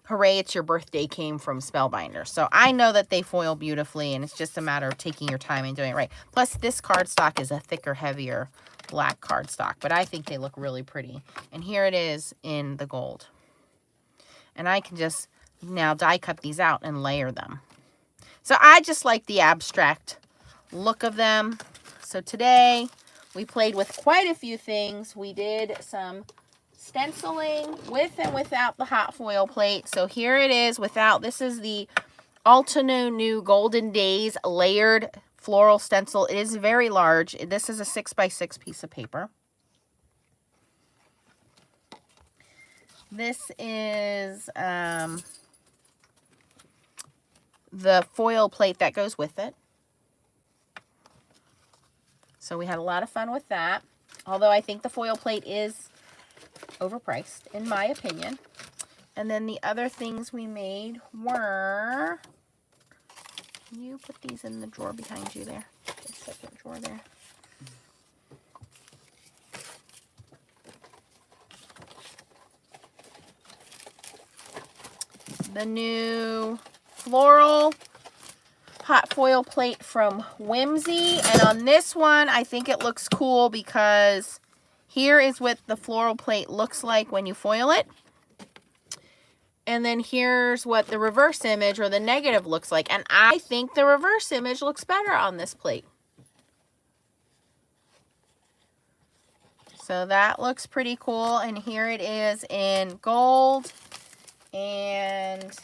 Hooray, It's Your Birthday, came from Spellbinder. So I know that they foil beautifully, and it's just a matter of taking your time and doing it right. Plus, this cardstock is a thicker, heavier black cardstock, but I think they look really pretty. And here it is in the gold. And I can just now die cut these out and layer them. So I just like the abstract look of them. So today we played with quite a few things. We did some stenciling with and without the hot foil plate. So here it is without. This is the Altenew New Golden Days layered floral stencil. It is very large. This is a 6x6 piece of paper. This is the foil plate that goes with it. So we had a lot of fun with that. Although I think the foil plate is overpriced, in my opinion. And then the other things we made were... Can you put these in the drawer behind you there? The second drawer there. The new floral hot foil plate from Whimsy. And on this one, I think it looks cool because here is what the floral plate looks like when you foil it. And then here's what the reverse image or the negative looks like. And I think the reverse image looks better on this plate. So that looks pretty cool. And here it is in gold. And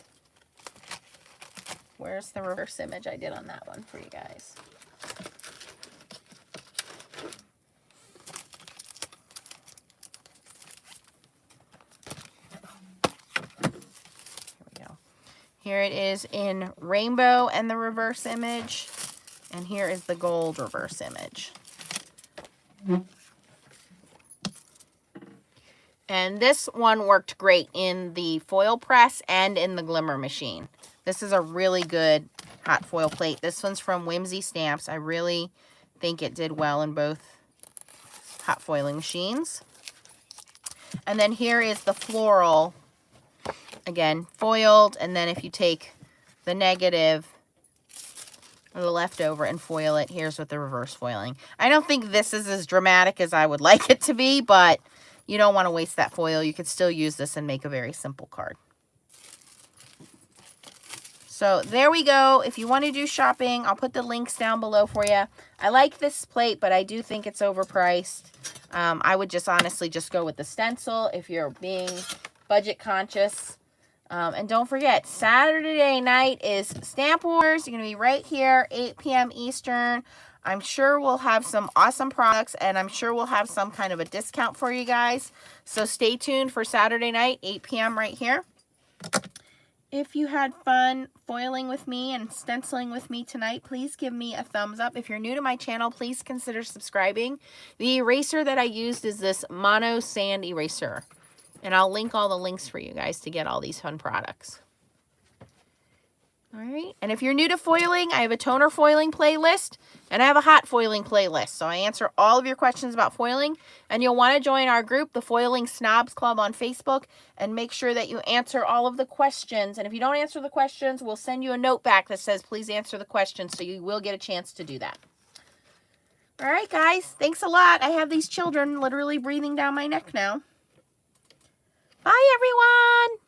where's the reverse image I did on that one for you guys? Here we go. Here it is in rainbow and the reverse image. And here is the gold reverse image. And this one worked great in the foil press and in the Glimmer machine. This is a really good hot foil plate. This one's from Whimsy Stamps. I really think it did well in both hot foiling machines. And then here is the floral, again, foiled. And then if you take the negative or the leftover and foil it, here's with the reverse foiling. I don't think this is as dramatic as I would like it to be, but you don't want to waste that foil. You could still use this and make a very simple card. So there we go. If you want to do shopping, I'll put the links down below for you. I like this plate, but I do think it's overpriced. I would just honestly just go with the stencil if you're being budget conscious. And don't forget, Saturday night is Stamp Wars. You're going to be right here, 8 p.m. Eastern. I'm sure we'll have some awesome products, and I'm sure we'll have some kind of a discount for you guys. So stay tuned for Saturday night, 8 p.m. right here. If you had fun foiling with me and stenciling with me tonight, please give me a thumbs up. If you're new to my channel, please consider subscribing. The eraser that I used is this Mono Sand Eraser. And I'll link all the links for you guys to get all these fun products. All right, and if you're new to foiling, I have a toner foiling playlist, and I have a hot foiling playlist. So I answer all of your questions about foiling, and you'll want to join our group, the Foiling Snobs Club on Facebook, and make sure that you answer all of the questions. And if you don't answer the questions, we'll send you a note back that says, please answer the questions, so you will get a chance to do that. All right, guys, thanks a lot. I have these children literally breathing down my neck now. Bye, everyone.